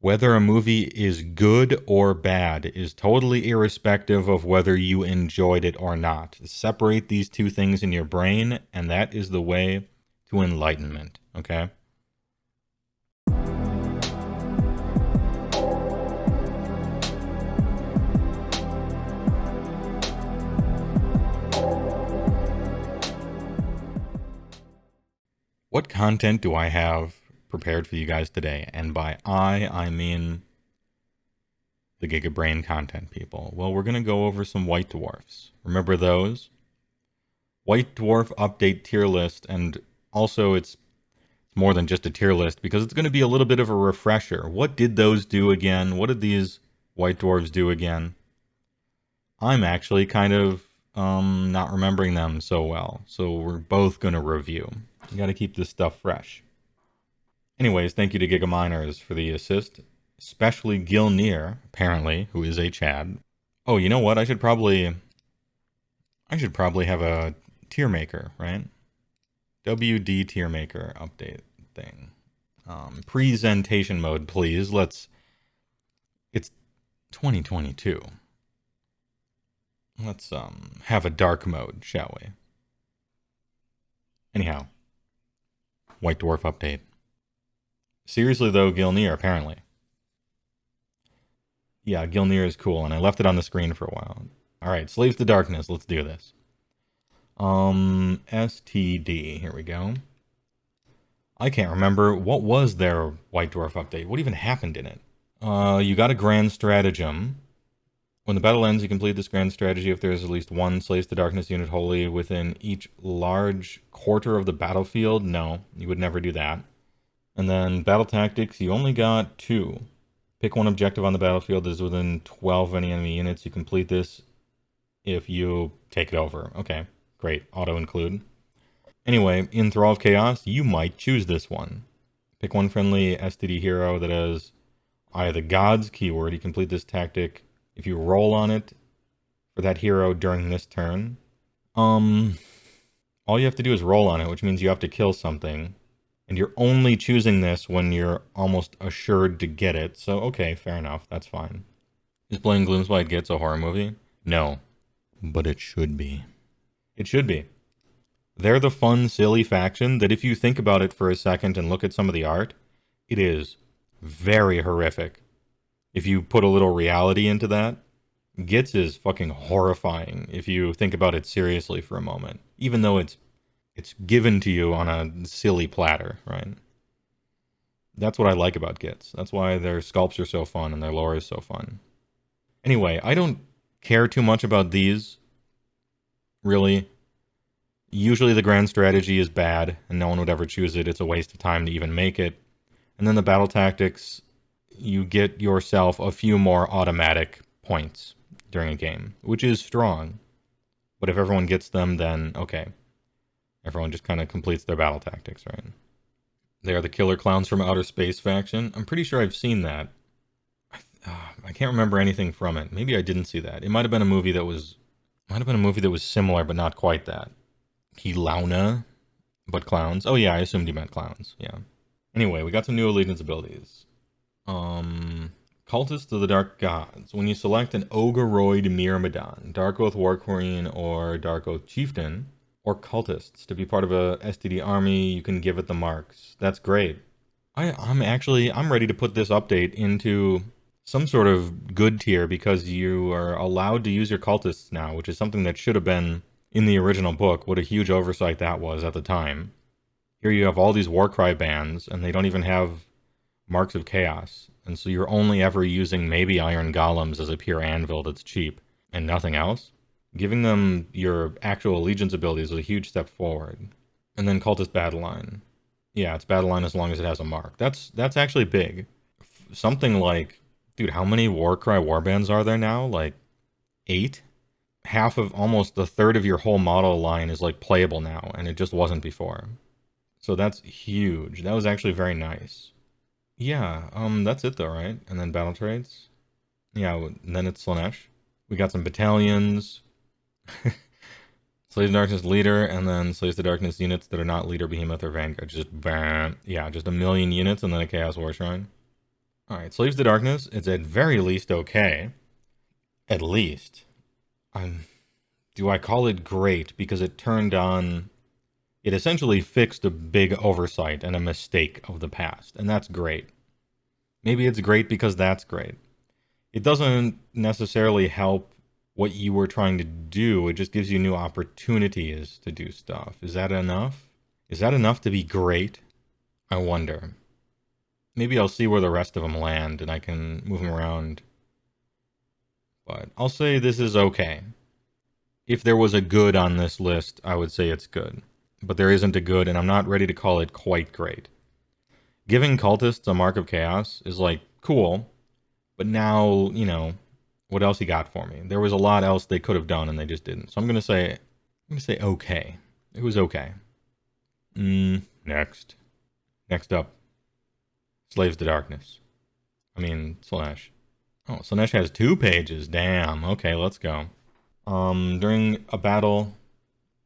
Whether a movie is good or bad is totally irrespective of whether you enjoyed it or not. Separate these two things in your brain, and that is the way to enlightenment, okay? What content do I have prepared for you guys today? And by I mean the Gigabrain content people. Well, we're going to go over some White Dwarfs. Remember those? White Dwarf update tier list, and also it's more than just a tier list because it's going to be a little bit of a refresher. What did those do again? What did these White Dwarves do again? I'm actually kind of not remembering them so well, so we're both going to review. You got to keep this stuff fresh. Anyways, thank you to Gigaminers for the assist, especially Gilnear, apparently, who is a Chad. Oh, you know what? I should probably have a tier maker, right? WD tier maker update thing. Presentation mode, please. It's 2022. Let's have a dark mode, shall we? Anyhow, White Dwarf update. Seriously though, Gilnear, apparently. Yeah, Gilnear is cool, and I left it on the screen for a while. Alright, Slaves to Darkness, let's do this. STD, here we go. I can't remember, what was their White Dwarf update? What even happened in it? You got a Grand Stratagem. When the battle ends, you complete this grand strategy if there is at least one Slaves to Darkness unit wholly within each large quarter of the battlefield. No, you would never do that. And then battle tactics, you only got 2. Pick one objective on the battlefield that is within 12 of any enemy units. You complete this if you take it over. Okay, great. Auto include. Anyway, in Thrall of Chaos, you might choose this one. Pick one friendly STD hero that has Eye of the Gods keyword. You complete this tactic if you roll on it for that hero during this turn. All you have to do is roll on it, which means you have to kill something. And you're only choosing this when you're almost assured to get it. So, okay, fair enough. That's fine. Is playing Gloomspite Gets a horror movie? No. But it should be. It should be. They're the fun, silly faction that if you think about it for a second and look at some of the art, it is very horrific. If you put a little reality into that, Gits is fucking horrifying if you think about it seriously for a moment. Even though it's given to you on a silly platter, right? That's what I like about Gits. That's why their sculpts are so fun and their lore is so fun. Anyway, I don't care too much about these, really. Usually the grand strategy is bad, and no one would ever choose it. It's a waste of time to even make it. And then the battle tactics, you get yourself a few more automatic points during a game, which is strong. But if everyone gets them, then okay. Everyone just kind of completes their battle tactics, right? They are the Killer Clowns from Outer Space faction. I'm pretty sure I've seen that. I can't remember anything from it. Maybe I didn't see that. It might have been a movie that was similar, but not quite that. Kilauna, but clowns. Oh yeah, I assumed you meant clowns. Yeah. Anyway, we got some new allegiance abilities. Cultist of the Dark Gods. When you select an Ogoroid Myrmidon, Dark Oath War Queen, or Dark Oath Chieftain, or cultists to be part of a STD army, you can give it the marks. That's great. I'm ready to put this update into some sort of good tier because you are allowed to use your cultists now, which is something that should have been in the original book. What a huge oversight that was at the time. Here you have all these Warcry bands, and they don't even have Marks of Chaos. And so you're only ever using maybe Iron Golems as a pure anvil that's cheap, and nothing else. Giving them your actual allegiance abilities is a huge step forward. And then Cultist Battle Line. Yeah, it's Battle Line as long as it has a mark. That's actually big. Something like, dude, how many Warcry warbands are there now? Like 8? Almost a third of your whole model line is like playable now, and it just wasn't before. So that's huge. That was actually very nice. Yeah, that's it though, right? And then battle trades. Yeah, and then it's Slaanesh. We got some battalions. Slaves to Darkness leader, and then Slaves to Darkness units that are not leader, Behemoth, or Vanguard. Just bam. Yeah, just a million units, and then a Chaos War Shrine. Alright, Slaves to Darkness, it's at very least okay. At least. Do I call it great because it turned on... It essentially fixed a big oversight and a mistake of the past, and that's great. Maybe it's great because that's great. It doesn't necessarily help what you were trying to do, it just gives you new opportunities to do stuff. Is that enough? Is that enough to be great? I wonder. Maybe I'll see where the rest of them land and I can move them around. But I'll say this is okay. If there was a good on this list, I would say it's good. But there isn't a good, and I'm not ready to call it quite great. Giving cultists a Mark of Chaos is like, cool. But now, you know, what else you got for me? There was a lot else they could have done and they just didn't. So I'm gonna say okay. It was okay. Next. Next up. Slaves to Darkness. Slaanesh. Oh, Slaanesh has 2 pages. Damn. Okay, let's go. During a battle,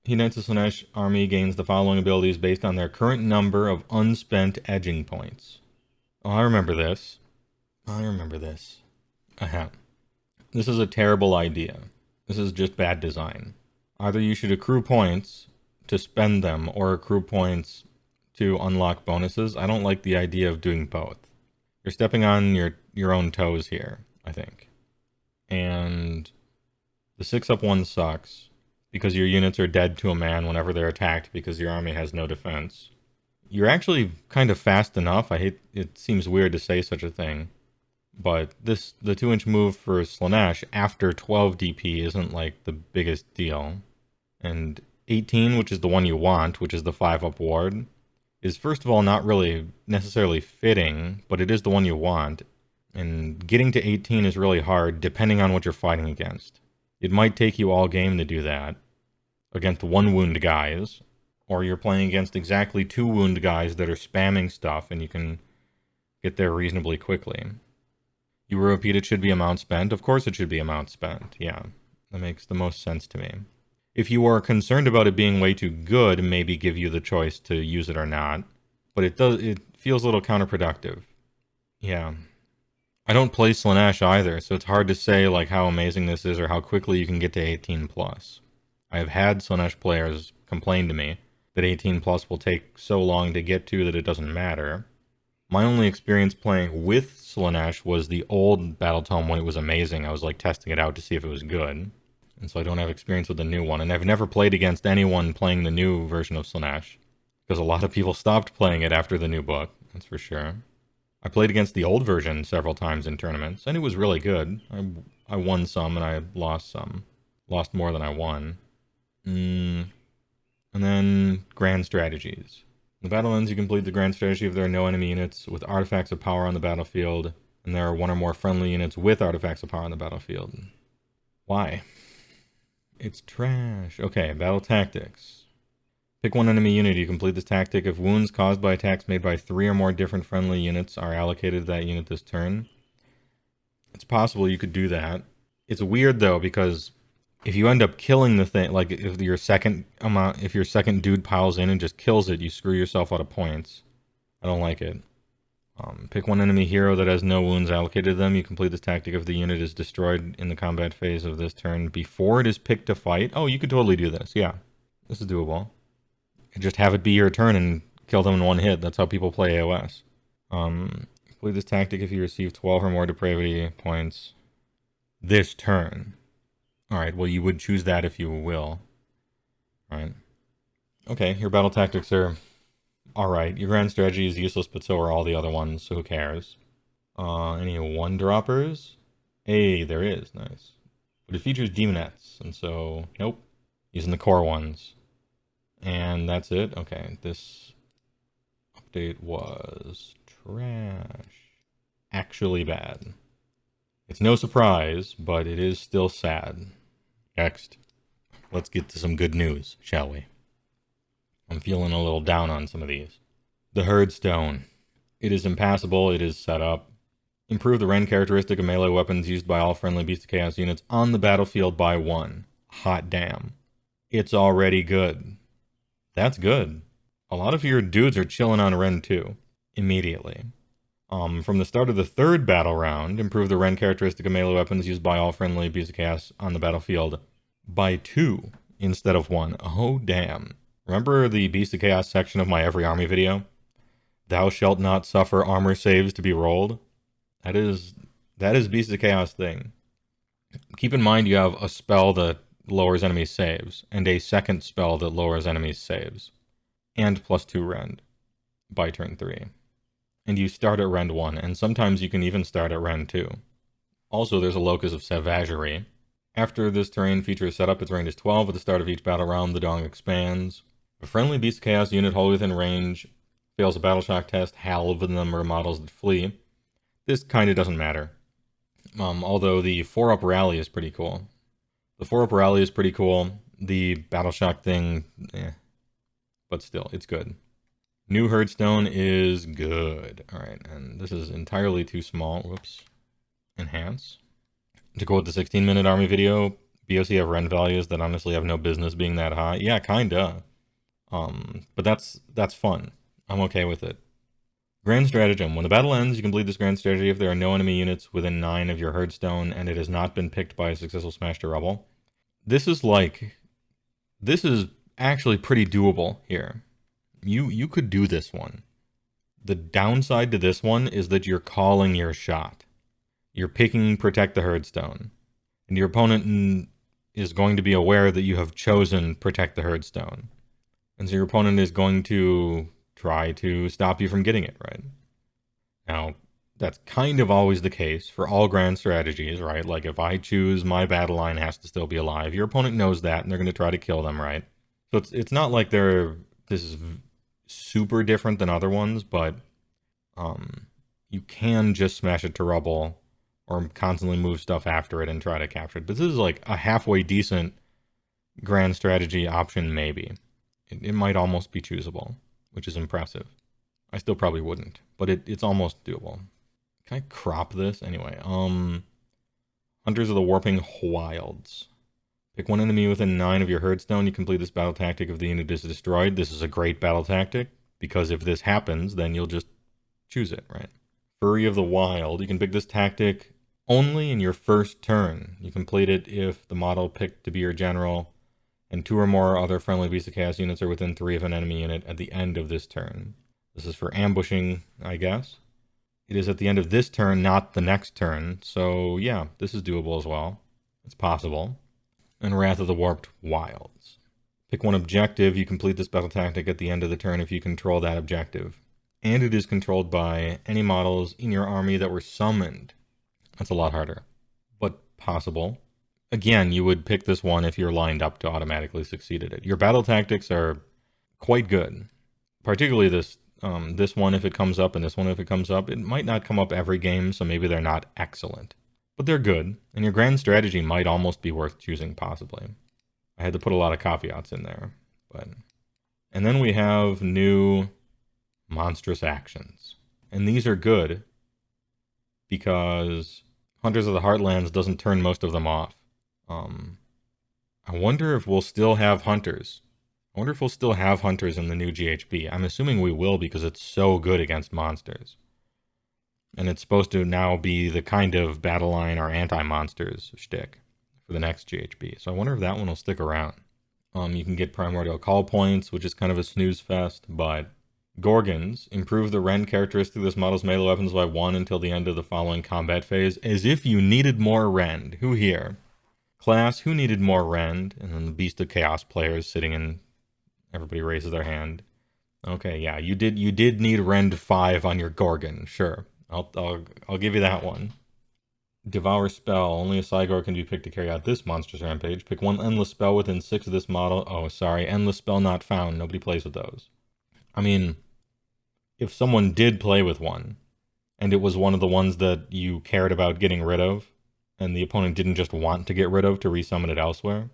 he Knights of Slaanesh army gains the following abilities based on their current number of unspent edging points. Oh, I remember this. Ahem. This is a terrible idea. This is just bad design. Either you should accrue points to spend them or accrue points to unlock bonuses. I don't like the idea of doing both. You're stepping on your own toes here, I think. And the 6-up 1 sucks because your units are dead to a man whenever they're attacked because your army has no defense. You're actually kind of fast enough. It seems weird to say such a thing. But the 2-inch move for Slaanesh after 12 DP isn't like the biggest deal. And 18, which is the one you want, which is the 5-up ward, is first of all not really necessarily fitting, but it is the one you want. And getting to 18 is really hard depending on what you're fighting against. It might take you all game to do that against 1 wound guys, or you're playing against exactly 2 wound guys that are spamming stuff and you can get there reasonably quickly. You repeat it should be amount spent. Of course it should be amount spent. Yeah, that makes the most sense to me. If you are concerned about it being way too good, maybe give you the choice to use it or not. But it feels a little counterproductive. Yeah. I don't play Slaanesh either, so it's hard to say like how amazing this is or how quickly you can get to 18+. I have had Slaanesh players complain to me that 18+ will take so long to get to that it doesn't matter. My only experience playing with Slaanesh was the old Battle Tome when it was amazing. I was like testing it out to see if it was good. And so I don't have experience with the new one. And I've never played against anyone playing the new version of Slaanesh, because a lot of people stopped playing it after the new book, that's for sure. I played against the old version several times in tournaments, and it was really good. I won some and I lost some. Lost more than I won. And then Grand Strategies. When the battle ends, you complete the grand strategy if there are no enemy units with artifacts of power on the battlefield, and there are 1 or more friendly units with artifacts of power on the battlefield. Why? It's trash. Okay, battle tactics. Pick 1 enemy unit. You complete this tactic if wounds caused by attacks made by 3 or more different friendly units are allocated to that unit this turn. It's possible you could do that. It's weird though, because if you end up killing the thing, like if your second dude piles in and just kills it, you screw yourself out of points. I don't like it. Pick 1 enemy hero that has no wounds allocated to them. You complete this tactic if the unit is destroyed in the combat phase of this turn before it is picked to fight. Oh, you could totally do this. Yeah, this is doable. And just have it be your turn and kill them in 1 hit. That's how people play AOS. Complete this tactic if you receive 12 or more depravity points this turn. Alright, well you would choose that if you will. Alright. Okay, your battle tactics are alright. Your grand strategy is useless, but so are all the other ones, so who cares? Any 1-droppers? Hey, there is. Nice. But it features demonettes, and so, nope. Using the core ones. And that's it? Okay, this update was trash. Actually bad. It's no surprise, but it is still sad. Next. Let's get to some good news, shall we? I'm feeling a little down on some of these. The Herdstone. It is impassable, it is set up. Improve the rend characteristic of melee weapons used by all friendly Beast of Chaos units on the battlefield by 1. Hot damn. It's already good. That's good. A lot of your dudes are chilling on rend 2. Immediately. From the start of the third battle round, improve the rend characteristic of melee weapons used by all friendly beasts of chaos on the battlefield by 2 instead of 1. Oh, damn. Remember the Beast of Chaos section of my Every Army video? Thou shalt not suffer armor saves to be rolled. That is Beast of Chaos thing. Keep in mind you have a spell that lowers enemies' saves, and a second spell that lowers enemies' saves. And +2 rend by turn 3. And you start at rend 1, and sometimes you can even start at rend 2. Also, there's a Locus of Savagery. After this terrain feature is set up, its range is 12. At the start of each battle round, the dong expands. If a friendly Beast of Chaos unit wholly within range fails a battle shock test, halve the number of models that flee. This kind of doesn't matter. Although the 4-up rally is pretty cool. The 4-up rally is pretty cool. The battle shock thing, but still, it's good. New Herdstone is good. Alright, and this is entirely too small. Whoops. Enhance. To quote the 16-minute army video, BOC have rend values that honestly have no business being that high. Yeah, kinda. But that's fun. I'm okay with it. Grand Stratagem. When the battle ends, you complete this grand strategy if there are no enemy units within 9 of your Herdstone and it has not been picked by a successful smash to rubble. This is actually pretty doable here. You could do this one. The downside to this one is that you're calling your shot. You're picking Protect the Herdstone. And your opponent is going to be aware that you have chosen Protect the Herdstone. And so your opponent is going to try to stop you from getting it, right? Now, that's kind of always the case for all grand strategies, right? Like, if I choose my battle line has to still be alive, your opponent knows that, and they're going to try to kill them, right? So it's not like this is super different than other ones, but you can just smash it to rubble or constantly move stuff after it and try to capture it. But this is like a halfway decent grand strategy option, maybe. It might almost be choosable, which is impressive. I still probably wouldn't, but it's almost doable. Can I crop this? Anyway, Hunters of the Warping Wilds. Pick one enemy within 9 of your Herdstone. You complete this battle tactic if the unit is destroyed. This is a great battle tactic, because if this happens, then you'll just choose it, right? Fury of the Wild. You can pick this tactic only in your first turn. You complete it if the model picked to be your general and 2 or more other friendly Beast of Chaos units are within 3 of an enemy unit at the end of this turn. This is for ambushing, I guess. It is at the end of this turn, not the next turn. So yeah, this is doable as well. It's possible. And Wrath of the Warped Wilds. Pick one objective. You complete this battle tactic at the end of the turn if you control that objective. And it is controlled by any models in your army that were summoned. That's a lot harder, but possible. Again, you would pick this one if you're lined up to automatically succeed at it. Your battle tactics are quite good. Particularly this one if it comes up, and this one if it comes up. It might not come up every game, so maybe they're not excellent. But they're good, and your grand strategy might almost be worth choosing, possibly. I had to put a lot of caveats in there. And then we have new monstrous actions. And these are good, because Hunters of the Heartlands doesn't turn most of them off. I wonder if we'll still have hunters. I wonder if we'll still have hunters in the new GHB. I'm assuming we will because it's so good against monsters. And it's supposed to now be the kind of battle line or anti-monsters shtick for the next GHB. So I wonder if that one will stick around. You can get Primordial Call Points, which is kind of a snooze fest, but Gorgons improve the rend characteristic of this model's melee weapons by 1 until the end of the following combat phase, as if you needed more rend. Who here? Class, who needed more rend? And then the Beast of Chaos players sitting in. Everybody raises their hand. Okay, yeah, you did need rend 5 on your Gorgon. Sure, I'll give you that one. Devour Spell. Only a Sigor can be picked to carry out this monstrous rampage. Pick one endless spell within 6 of this model. Oh, sorry, endless spell not found. Nobody plays with those. I mean, if someone did play with one, and it was one of the ones that you cared about getting rid of, and the opponent didn't just want to get rid of to resummon it elsewhere,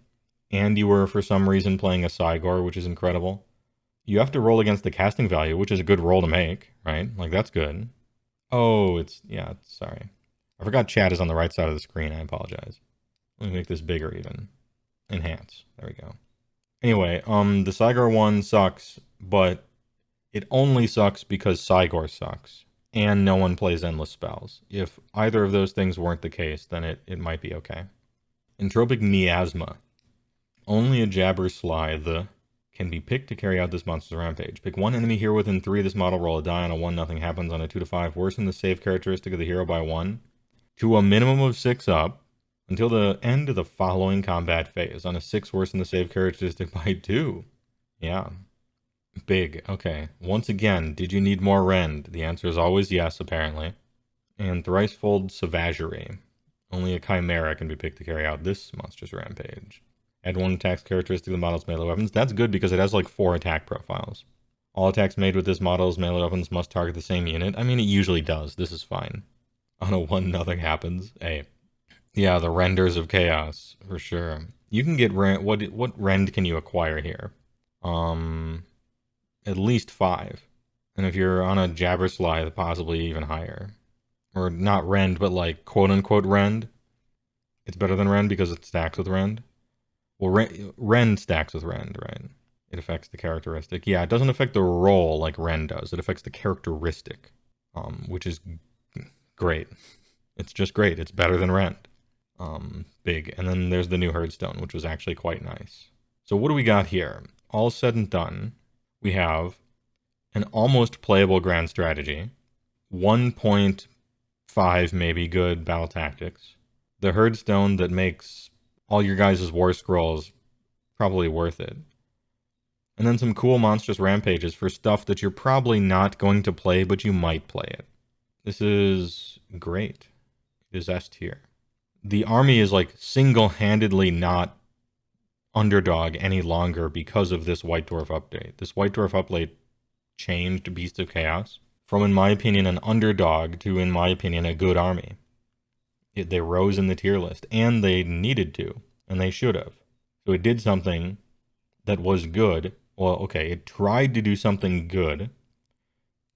and you were for some reason playing a Sigor, which is incredible, you have to roll against the casting value, which is a good roll to make, right? Like, that's good. Oh, sorry. I forgot chat is on the right side of the screen. I apologize. Let me make this bigger even. Enhance. There we go. Anyway, the Sigor one sucks, but it only sucks because Sigor sucks. and no one plays endless spells. If either of those things weren't the case, then it might be okay. Entropic Miasma. Only a Jabber Slithe can be picked to carry out this monster's rampage. Pick one enemy hero within 3 of this model, roll a die on a 1, nothing happens on a 2 to 5. Worsen the save characteristic of the hero by 1 to a minimum of 6 up until the end of the following combat phase. On a 6, worsen the save characteristic by 2. Yeah. Big. Okay. Once again, did you need more rend? The answer is always yes, apparently. And Thricefold Savagery. Only a Chimera can be picked to carry out this monster's rampage. Add 1 attack's characteristic to the model's melee weapons. That's good because it has like 4 attack profiles. All attacks made with this model's melee weapons must target the same unit. I mean, it usually does. This is fine. On a 1, nothing happens. Hey. Yeah, the Renders of Chaos, for sure. You can get what rend can you acquire here? At least 5. And if you're on a Jabber Slithe, possibly even higher. Or not rend, but like quote-unquote rend. It's better than rend because it stacks with rend. Well, rend stacks with rend, right? It affects the characteristic. Yeah, it doesn't affect the roll like rend does. It affects the characteristic, which is great. It's just great. It's better than rend. Big. And then there's the new Herdstone, which was actually quite nice. So what do we got here? All said and done, we have an almost playable grand strategy, 1.5 maybe good battle tactics, the Herdstone that makes all your guys' war scrolls probably worth it, and then some cool monstrous rampages for stuff that you're probably not going to play, but you might play it. This is great. It is S tier. The army is like single-handedly not underdog any longer because of this White Dwarf update. This White Dwarf update changed Beast of Chaos from, in my opinion, an underdog to, in my opinion, a good army. They rose in the tier list, and they needed to, and they should have. So it did something that was good. Well, okay, it tried to do something good,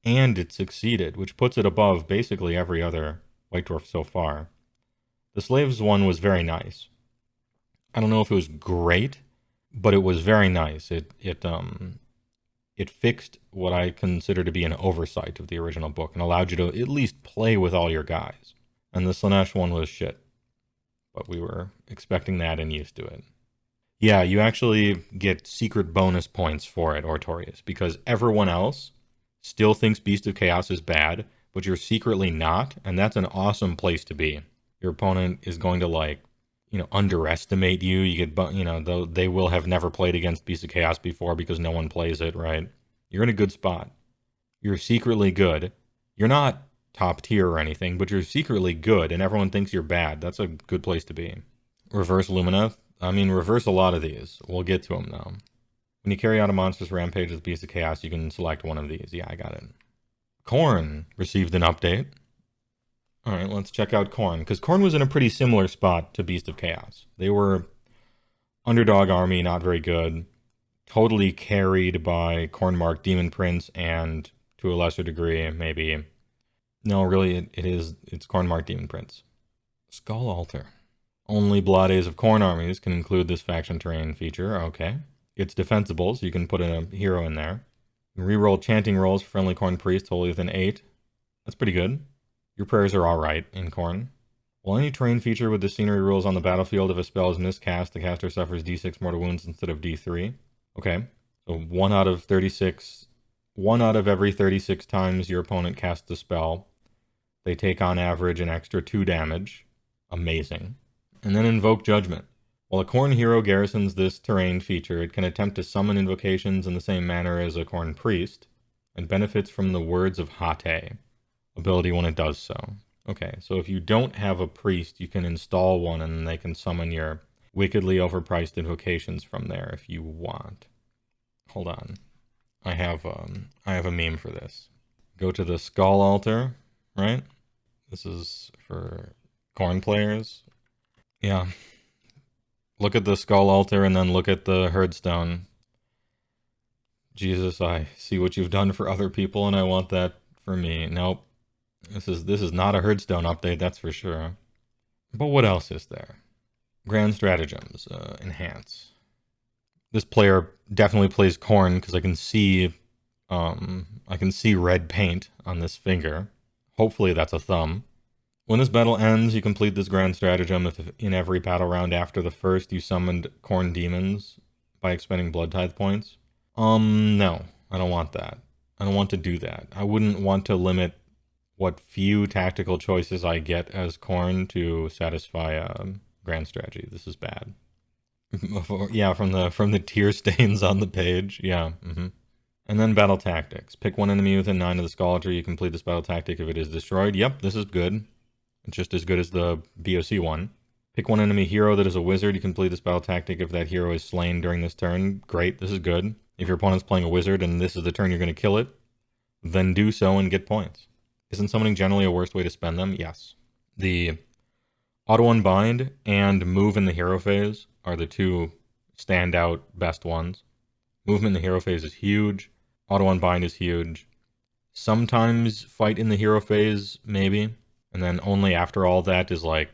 and it succeeded, which puts it above basically every other White Dwarf so far. The Slaves one was very nice. I don't know if it was great, but it was very nice. It fixed what I consider to be an oversight of the original book and allowed you to at least play with all your guys. And the Slaanesh one was shit, but we were expecting that and used to it. Yeah, you actually get secret bonus points for it, Ortorius, because everyone else still thinks Beast of Chaos is bad, but you're secretly not, and that's an awesome place to be. Your opponent is going to underestimate you. You get, though they will have never played against Beast of Chaos before because no one plays it, right? You're in a good spot. You're secretly good. You're not top tier or anything, but you're secretly good, and everyone thinks you're bad. That's a good place to be. Reverse Lumineth. I mean, reverse a lot of these. We'll get to them, though. When you carry out a monstrous rampage with Beast of Chaos, you can select one of these. Yeah, I got it. Khorne received an update. Alright, let's check out Khorne, because Khorne was in a pretty similar spot to Beast of Chaos. They were underdog army, not very good, totally carried by Khorne-marked Demon Prince, and to a lesser degree, maybe... No, really, it's Khorne-marked Demon Prince. Skull Altar. Only Blades of Khorne armies can include this faction terrain feature, okay. It's defensible, so you can put a hero in there. You can reroll chanting rolls for friendly Khorne priests wholly within 8. That's pretty good. Your prayers are alright in Khorne. Well, any terrain feature with the scenery rules on the battlefield, if a spell is miscast, the caster suffers d6 mortal wounds instead of d3. Okay, so 1 out of every 36 times your opponent casts a spell, they take on average an extra 2 damage. Amazing. And then Invoke Judgment. While a Khorne hero garrisons this terrain feature, it can attempt to summon invocations in the same manner as a Khorne priest, and benefits from the Words of Hate ability when it does so. Okay, so if you don't have a priest, you can install one and they can summon your wickedly overpriced invocations from there if you want. Hold on. I have a meme for this. Go to the Skull Altar, right? This is for Khorne players. Yeah. Look at the Skull Altar and then look at the Herdstone. Jesus, I see what you've done for other people and I want that for me. Nope. This is not a Herdstone update, that's for sure. But what else is there? Grand Stratagems, enhance. This player definitely plays Khorne because I can see red paint on this finger. Hopefully that's a thumb. When this battle ends, you complete this grand stratagem. If in every battle round after the first you summoned Khorne demons by expending blood tithe points. No. I don't want that. I don't want to do that. I wouldn't want to limit what few tactical choices I get as Khorne to satisfy a grand strategy. This is bad. Yeah, from the tear stains on the page. Yeah. And then battle tactics. Pick one enemy within 9 of the Scholarship. You complete this battle tactic if it is destroyed. Yep, this is good. It's just as good as the BOC one. Pick one enemy hero that is a wizard. You complete this battle tactic if that hero is slain during this turn. Great, this is good. If your opponent's playing a wizard and this is the turn you're going to kill it, then do so and get points. Isn't summoning generally a worse way to spend them? Yes. The auto unbind and move in the hero phase are the two standout best ones. Movement in the hero phase is huge. Auto unbind is huge. Sometimes fight in the hero phase, maybe. And then only after all that is like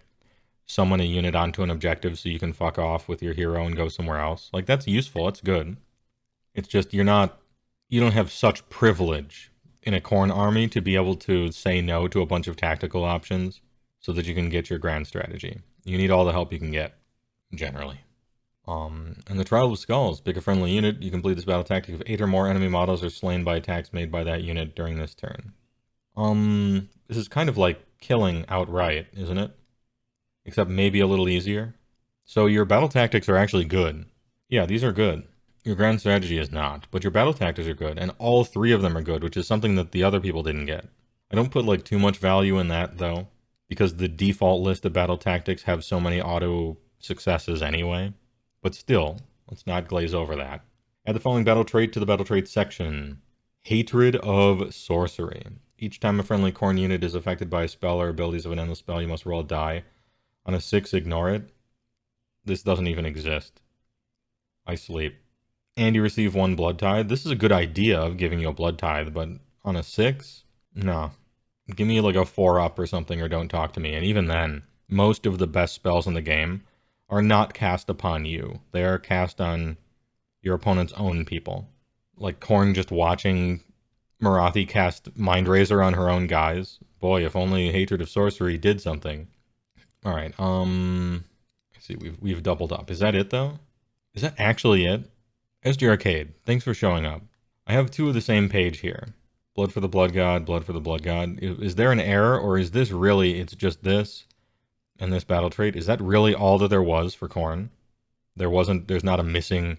summon a unit onto an objective so you can fuck off with your hero and go somewhere else. Like, that's useful, it's good. It's just you don't have such privilege in a Khorne army to be able to say no to a bunch of tactical options so that you can get your grand strategy. You need all the help you can get, generally. And the Trial of Skulls. Pick a friendly unit. You complete this battle tactic if 8 or more enemy models are slain by attacks made by that unit during this turn. This is kind of like killing outright, isn't it? Except maybe a little easier. So your battle tactics are actually good. Yeah, these are good. Your grand strategy is not, but your battle tactics are good, and all 3 of them are good, which is something that the other people didn't get. I don't put like too much value in that though, because the default list of battle tactics have so many auto successes anyway. But still, let's not glaze over that. Add the following battle trait to the battle trait section. Hatred of Sorcery. Each time a friendly Khorne unit is affected by a spell or abilities of an endless spell, you must roll a die. On a 6, ignore it. This doesn't even exist. I sleep. And you receive 1 blood tithe. This is a good idea of giving you a blood tithe, but on a 6? No. Give me like a 4-up or something, or don't talk to me. And even then, most of the best spells in the game are not cast upon you. They are cast on your opponent's own people. Like Khorne just watching Morathi cast Mind Razor on her own guys. Boy, if only Hatred of Sorcery did something. Alright, let's see, we've doubled up. Is that it, though? Is that actually it? SG Arcade, thanks for showing up. I have 2 of the same page here. Blood for the Blood God, Blood for the Blood God. Is there an error, or is this really, it's just this and this battle trait? Is that really all that there was for Khorne? There's not a missing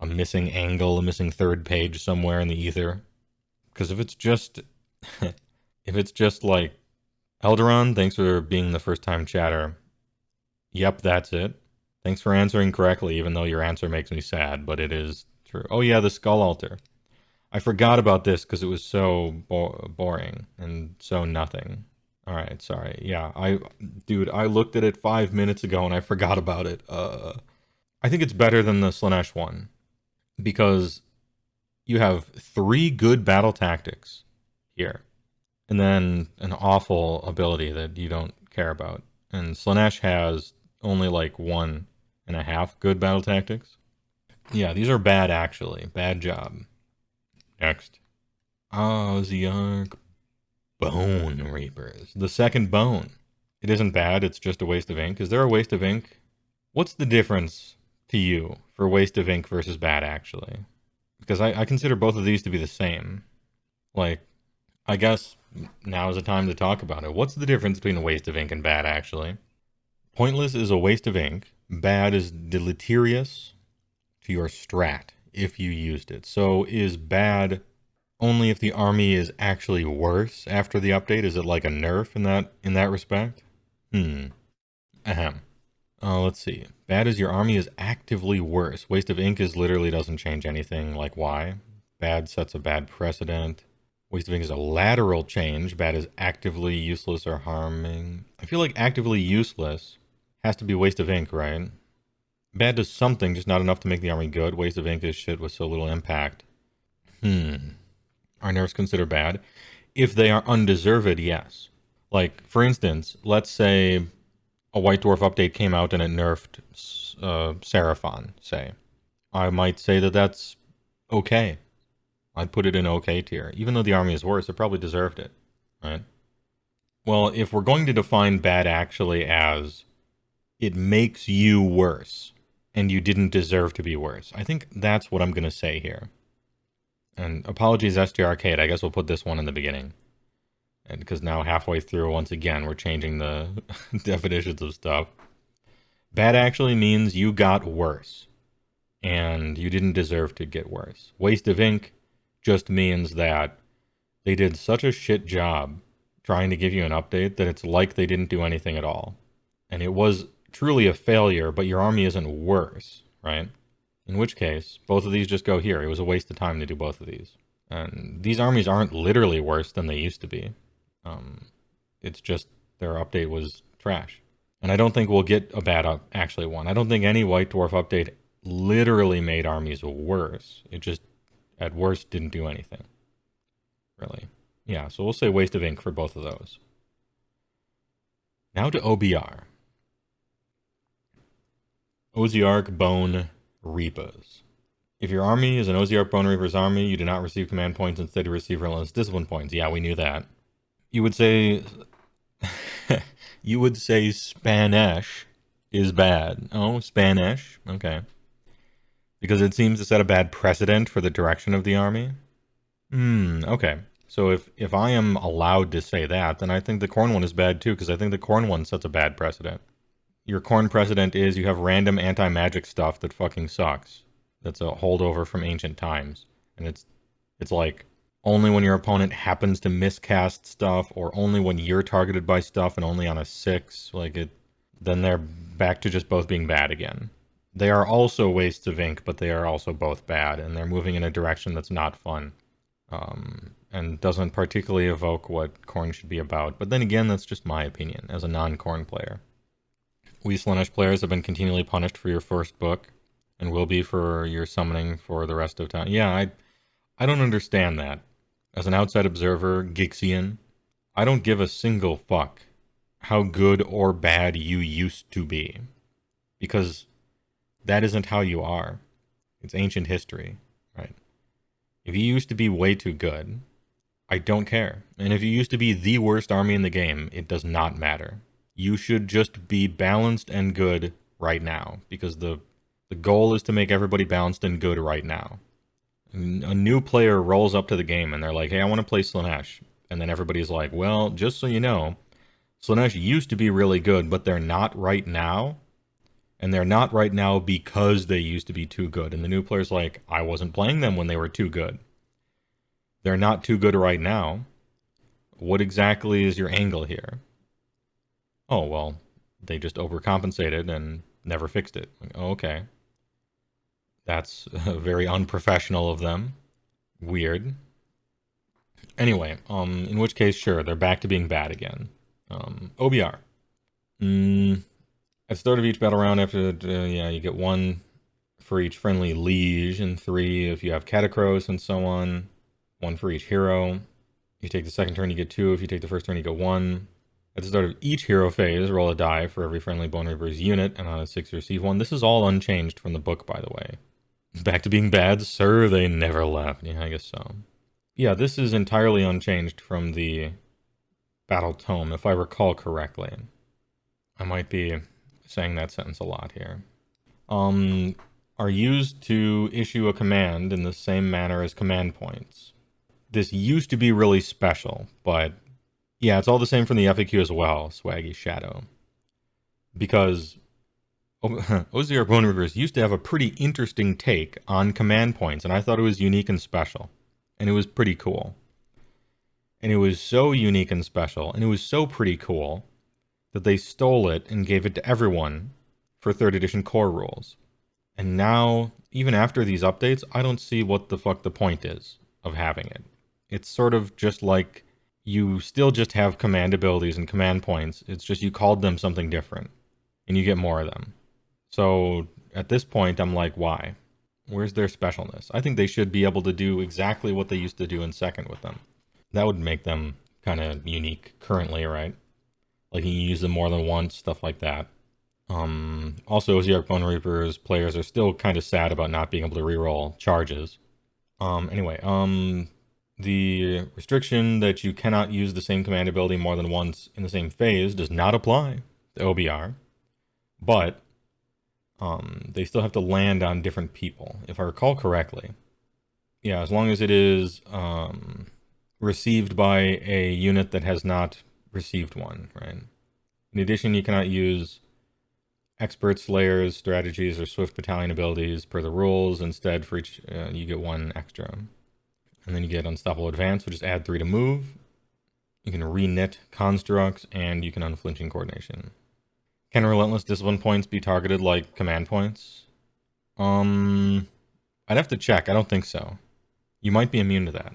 angle, a missing 3rd page somewhere in the ether? Because if it's just, like, Elderon, thanks for being the first time chatter. Yep, that's it. Thanks for answering correctly, even though your answer makes me sad, but it is true. Oh yeah, the Skull Altar. I forgot about this because it was so boring and so nothing. Alright, sorry. Yeah, I looked at it 5 minutes ago and I forgot about it. I think it's better than the Slaanesh one, because you have 3 good battle tactics here, and then an awful ability that you don't care about. And Slaanesh has only like 1.5 good battle tactics. Yeah, these are bad actually. Bad job. Next. Osiarch Bonereapers. The second bone. It isn't bad, it's just a waste of ink. Is there a waste of ink? What's the difference to you for waste of ink versus bad actually? Because I consider both of these to be the same. Like, I guess now is the time to talk about it. What's the difference between a waste of ink and bad actually? Pointless is a waste of ink. Bad is deleterious to your strat if you used it. So is bad only if the army is actually worse after the update? Is it like a nerf in that respect? Ahem. Let's see. Bad is your army is actively worse. Waste of ink is literally doesn't change anything. Like, why? Bad sets a bad precedent. Waste of ink is a lateral change. Bad is actively useless or harming. I feel like actively useless has to be waste of ink, right? Bad does something, just not enough to make the army good. Waste of ink is shit with so little impact. Are nerfs considered bad? If they are undeserved, yes. Like, for instance, let's say a White Dwarf update came out and it nerfed Seraphon, say. I might say that that's okay. I'd put it in okay tier. Even though the army is worse, it probably deserved it, right? Well, if we're going to define bad actually as it makes you worse, and you didn't deserve to be worse, I think that's what I'm going to say here. And apologies, SG Arcade, I guess we'll put this one in the beginning. And because now halfway through, once again, we're changing the definitions of stuff. Bad actually means you got worse, and you didn't deserve to get worse. Waste of ink just means that they did such a shit job trying to give you an update that it's like they didn't do anything at all. And it was truly a failure, but your army isn't worse, right? In which case, both of these just go here. It was a waste of time to do both of these. And these armies aren't literally worse than they used to be. It's just their update was trash. And I don't think we'll get a bad actually one. I don't think any White Dwarf update literally made armies worse. It just, at worst, didn't do anything. Really. Yeah, so we'll say waste of ink for both of those. Now to OBR. Osiarch Bonereapers. If your army is an Osiarch Bonereapers army, you do not receive command points, instead you receive relentless discipline points. Yeah, we knew that. You would say... you would say Slaanesh is bad. Oh, Slaanesh? Okay. Because it seems to set a bad precedent for the direction of the army? Okay. So if I am allowed to say that, then I think the Khorne one is bad too, because I think the Khorne one sets a bad precedent. Your Khorne precedent is you have random anti-magic stuff that fucking sucks. That's a holdover from ancient times. And it's like, only when your opponent happens to miscast stuff, or only when you're targeted by stuff and only on a 6, then they're back to just both being bad again. They are also wastes of ink, but they are also both bad, and they're moving in a direction that's not fun. And doesn't particularly evoke what Khorne should be about. But then again, that's just my opinion, as a non-Khorne player. We Slaanesh players have been continually punished for your first book, and will be for your summoning for the rest of time. Yeah, I don't understand that. As an outside observer, Gixian, I don't give a single fuck how good or bad you used to be. Because that isn't how you are. It's ancient history, right? If you used to be way too good, I don't care. And if you used to be the worst army in the game, it does not matter. You should just be balanced and good right now. Because the goal is to make everybody balanced and good right now. A new player rolls up to the game and they're like, hey, I want to play Slaanesh. And then everybody's like, well, just so you know, Slaanesh used to be really good, but they're not right now. And they're not right now because they used to be too good. And the new player's like, I wasn't playing them when they were too good. They're not too good right now. What exactly is your angle here? Oh, well, they just overcompensated and never fixed it. Oh, okay. That's very unprofessional of them. Weird. Anyway, in which case, sure, they're back to being bad again. OBR. At the start of each battle round, after, yeah, you get 1 for each friendly liege, and 3 if you have Catacross, and so on. 1 for each hero. If you take the second turn, you get 2. If you take the first turn, you get 1. At the start of each hero phase, roll a die for every friendly Bonereapers unit, and on a 6 receive 1. This is all unchanged from the book, by the way. Back to being bad? Sir, they never left. Yeah, I guess so. Yeah, this is entirely unchanged from the Battle Tome, if I recall correctly. I might be saying that sentence a lot here. Are used to issue a command in the same manner as command points. This used to be really special, but yeah, it's all the same from the FAQ as well, Swaggy Shadow. Because Osiarch Bonereapers used to have a pretty interesting take on command points, and I thought it was unique and special. And it was pretty cool. And it was so unique and special, and it was so pretty cool, that they stole it and gave it to everyone for 3rd edition core rules. And now, even after these updates, I don't see what the fuck the point is of having it. It's sort of just like, you still just have command abilities and command points, it's just you called them something different, and you get more of them. So, at this point, I'm like, why? Where's their specialness? I think they should be able to do exactly what they used to do in 2nd with them. That would make them kind of unique currently, right? Like, you can use them more than once, stuff like that. Also, Osiarch Bonereapers players are still kind of sad about not being able to reroll charges. Anyway, The restriction that you cannot use the same command ability more than once in the same phase does not apply to OBR, but they still have to land on different people, if I recall correctly. Yeah, as long as it is received by a unit that has not received one, right? In addition, you cannot use expert slayers, strategies, or swift battalion abilities per the rules. Instead, for each, you get one extra. And then you get unstoppable advance, which is add 3 to move. You can reknit constructs, and you can unflinching coordination. Can relentless discipline points be targeted like command points? I'd have to check. I don't think so. You might be immune to that.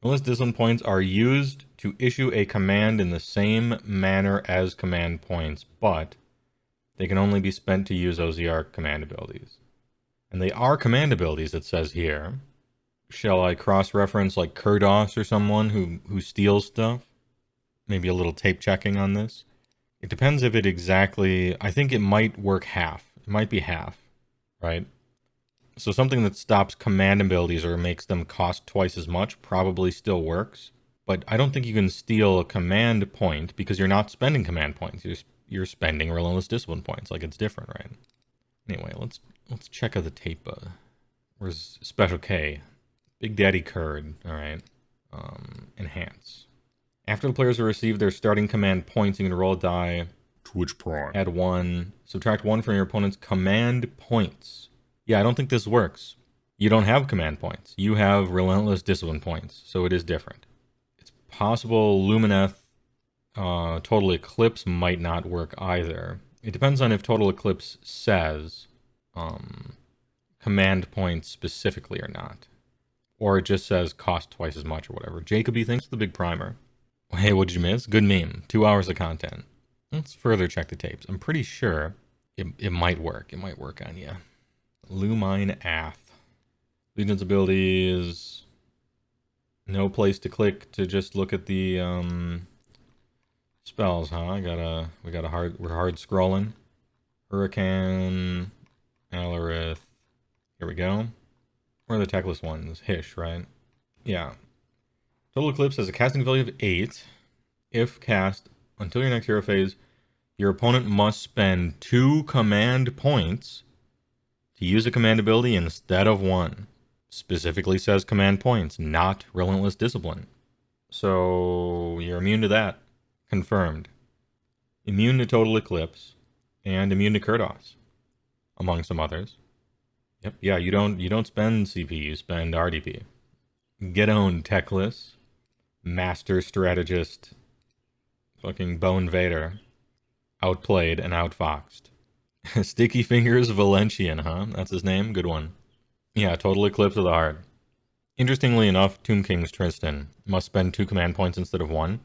Relentless discipline points are used to issue a command in the same manner as command points, but they can only be spent to use Osiarch command abilities. And they are command abilities, it says here. Shall I cross-reference like Kurdos or someone who steals stuff? Maybe a little tape checking on this. It depends if it exactly... I think it might work half. It might be half, right? So something that stops command abilities or makes them cost twice as much probably still works. But I don't think you can steal a command point because you're not spending command points. You're spending relentless discipline points. Like, it's different, right? Anyway, let's check out the tape. Where's Special K? Big Daddy Kurd. All right. Enhance. After the players have received their starting command points, you can roll a die. Twitch Prime. Add 1. Subtract 1 from your opponent's command points. Yeah, I don't think this works. You don't have command points. You have relentless discipline points, so it is different. It's possible Lumineth Total Eclipse might not work either. It depends on if Total Eclipse says command points specifically or not. Or it just says cost twice as much or whatever. Jacoby thinks the big primer. Hey, what'd you miss? Good meme. 2 hours of content. Let's further check the tapes. I'm pretty sure it might work. It might work on you. Lumine Ath. Legion's ability is no place to click to just look at the spells, huh? We're hard scrolling. Hurricane, Alarith. Here we go. Where are the techless ones? Hish, right? Yeah. Total Eclipse has a casting value of 8. If cast until your next hero phase, your opponent must spend 2 command points to use a command ability instead of 1. Specifically says command points, not relentless discipline. So you're immune to that. Confirmed. Immune to Total Eclipse and immune to Kurdos, among some others. Yep. Yeah, you don't spend CP, you spend RDP. Get owned, Techless. Master Strategist. Fucking Bone Vader. Outplayed and outfoxed. Sticky Fingers Valentian, huh? That's his name? Good one. Yeah, Total Eclipse of the Heart. Interestingly enough, Tomb King's Tristan must spend 2 command points instead of 1.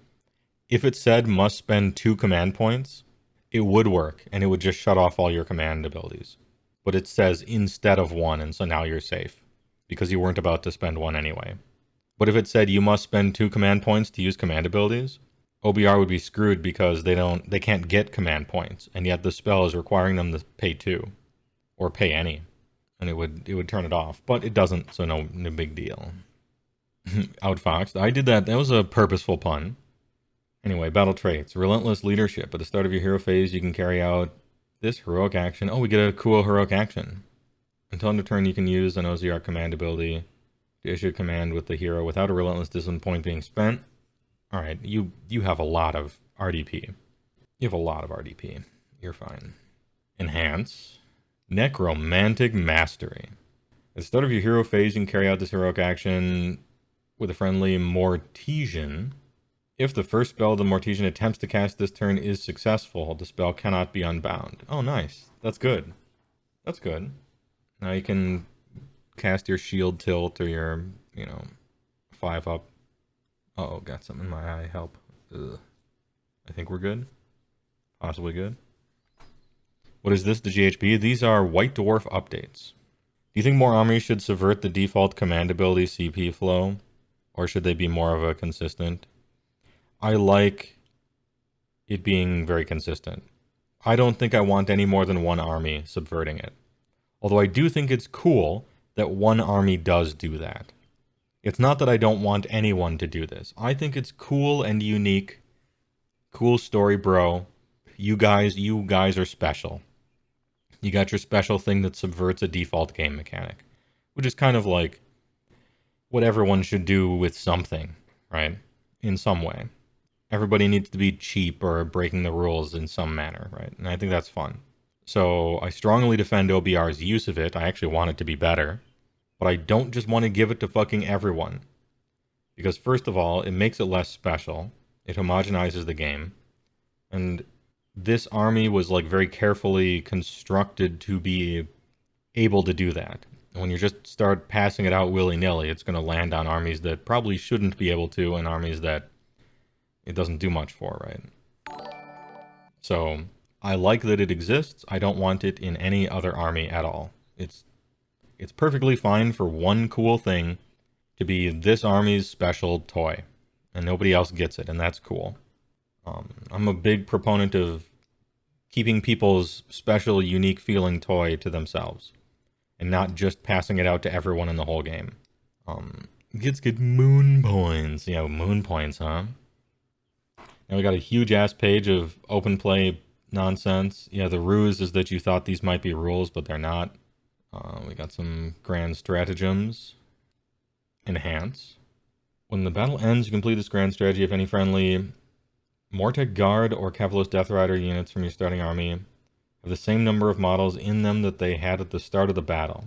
If it said must spend 2 command points, it would work, and it would just shut off all your command abilities. But it says instead of 1, and so now you're safe, because you weren't about to spend 1 anyway. But if it said you must spend 2 command points to use command abilities, OBR would be screwed because they can't get command points, and yet the spell is requiring them to pay 2, or pay any, and it would turn it off. But it doesn't, so no big deal. Outfoxed. I did that. That was a purposeful pun. Anyway, battle traits. Relentless leadership. At the start of your hero phase, you can carry out this heroic action. Oh, we get a cool heroic action. Until end of turn, you can use an Osiarch command ability to issue a command with the hero without a relentless discipline point being spent. Alright, you have a lot of RDP. You have a lot of RDP. You're fine. Enhance. Necromantic Mastery. At the start of your hero phase, you can carry out this heroic action with a friendly Mortesian. If the first spell the Mortesian attempts to cast this turn is successful, the spell cannot be unbound. Oh, nice. That's good. That's good. Now you can cast your shield tilt or your, 5-up. Uh-oh, got something in my eye. Help. Ugh. I think we're good. Possibly good. What is this, the GHP? These are White Dwarf updates. Do you think more armies should subvert the default command ability CP flow? Or should they be more of a consistent? I like it being very consistent. I don't think I want any more than one army subverting it. Although I do think it's cool that one army does do that. It's not that I don't want anyone to do this. I think it's cool and unique. Cool story, bro. You guys are special. You got your special thing that subverts a default game mechanic, which is kind of like what everyone should do with something, right? In some way. Everybody needs to be cheap or breaking the rules in some manner, right? And I think that's fun. So I strongly defend OBR's use of it. I actually want it to be better. But I don't just want to give it to fucking everyone. Because first of all, it makes it less special. It homogenizes the game. And this army was like very carefully constructed to be able to do that. And when you just start passing it out willy-nilly, it's going to land on armies that probably shouldn't be able to, and armies that it doesn't do much for, right? So I like that it exists. I don't want it in any other army at all. It's perfectly fine for one cool thing to be this army's special toy, and nobody else gets it, and that's cool. I'm a big proponent of keeping people's special, unique feeling toy to themselves, and not just passing it out to everyone in the whole game. Gets good moon points. Yeah, moon points, huh? Now we got a huge ass page of open play nonsense. Yeah, the ruse is that you thought these might be rules, but they're not. We got some grand stratagems. Enhance. When the battle ends, you complete this grand strategy if any friendly Mortec Guard or Cavalos Death Rider units from your starting army have the same number of models in them that they had at the start of the battle.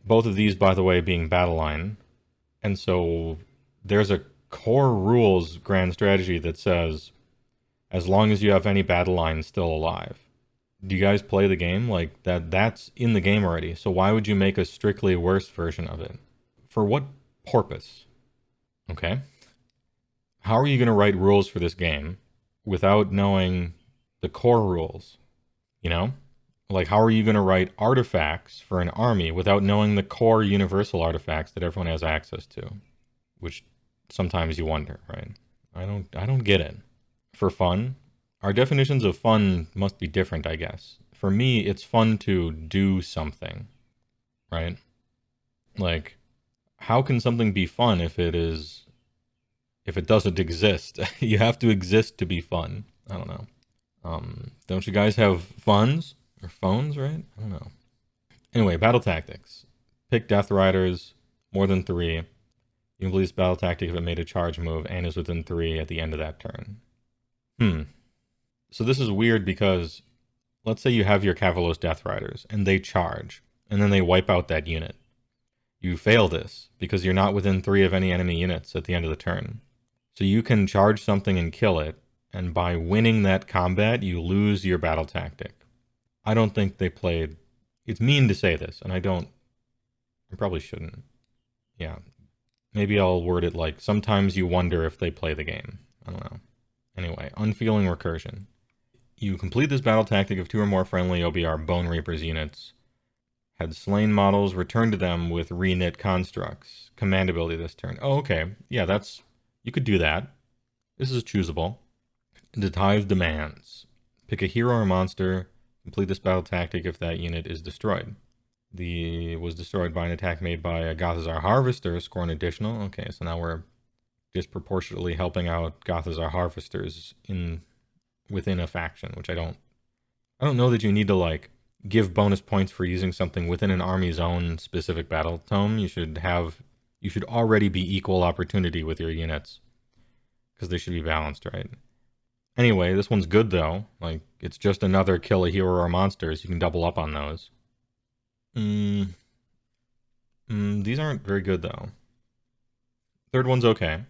Both of these, by the way, being battle line. And so there's a core rules grand strategy that says, as long as you have any battle line still alive. Do you guys play the game? Like, that's in the game already. So why would you make a strictly worse version of it? For what purpose? Okay. How are you going to write rules for this game without knowing the core rules? You know? Like, how are you going to write artifacts for an army without knowing the core universal artifacts that everyone has access to? Which sometimes you wonder, right? I don't get it. For fun, our definitions of fun must be different, I guess. For me, it's fun to do something, right? Like, how can something be fun if it doesn't exist? You have to exist to be fun. I don't know. Don't you guys have funds or phones, right? I don't know. Anyway, battle tactics. Pick Death Riders, more than 3. You can complete this battle tactic if it made a charge move and is within 3 at the end of that turn. So this is weird because let's say you have your Cavalos Death Riders and they charge and then they wipe out that unit. You fail this because you're not within 3 of any enemy units at the end of the turn. So you can charge something and kill it, and by winning that combat, you lose your battle tactic. I don't think they played... It's mean to say this, and I probably shouldn't. Yeah. Maybe I'll word it like, sometimes you wonder if they play the game. I don't know. Anyway, unfeeling recursion. You complete this battle tactic if 2 or more friendly OBR Bonereapers units had slain models returned to them with reknit constructs. Command ability this turn. Oh, okay. Yeah, you could do that. This is choosable. Detive demands. Pick a hero or monster. Complete this battle tactic if that unit is destroyed. Was destroyed by an attack made by a Gothazar Harvester. Score an additional. Okay, so now we're disproportionately helping out Gothazar Harvesters within a faction, which I don't know that you need to like give bonus points for using something within an army's own specific battle tome. You should already be equal opportunity with your units because they should be balanced, right? Anyway, this one's good though. Like, it's just another kill a hero or monsters. You can double up on those. These aren't very good though. Third one's okay.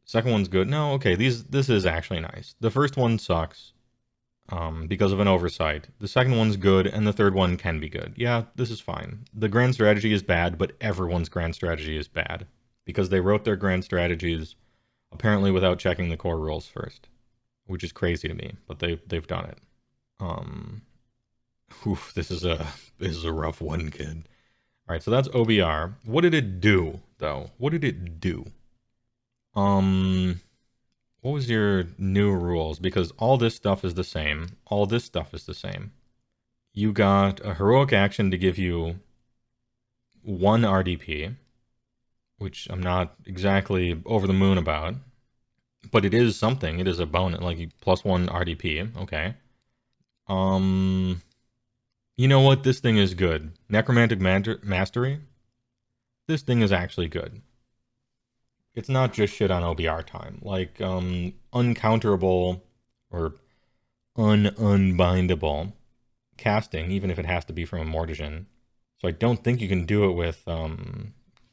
Second one's good. No, okay, this is actually nice. The first one sucks because of an oversight. The second one's good, and the third one can be good. Yeah, this is fine. The grand strategy is bad, but everyone's grand strategy is bad because they wrote their grand strategies apparently without checking the core rules first, which is crazy to me, but they've done it. This is a rough one, kid. All right, so that's OBR. What did it do, though? What did it do? What was your new rules? Because all this stuff is the same. All this stuff is the same. You got a heroic action to give you 1 RDP, which I'm not exactly over the moon about. But it is something. It is a bonus, like +1 RDP. Okay. You know what? This thing is good. Necromantic Mastery. This thing is actually good. It's not just shit on OBR time. Like, uncounterable or unbindable casting, even if it has to be from a Mortician. So I don't think you can do it with,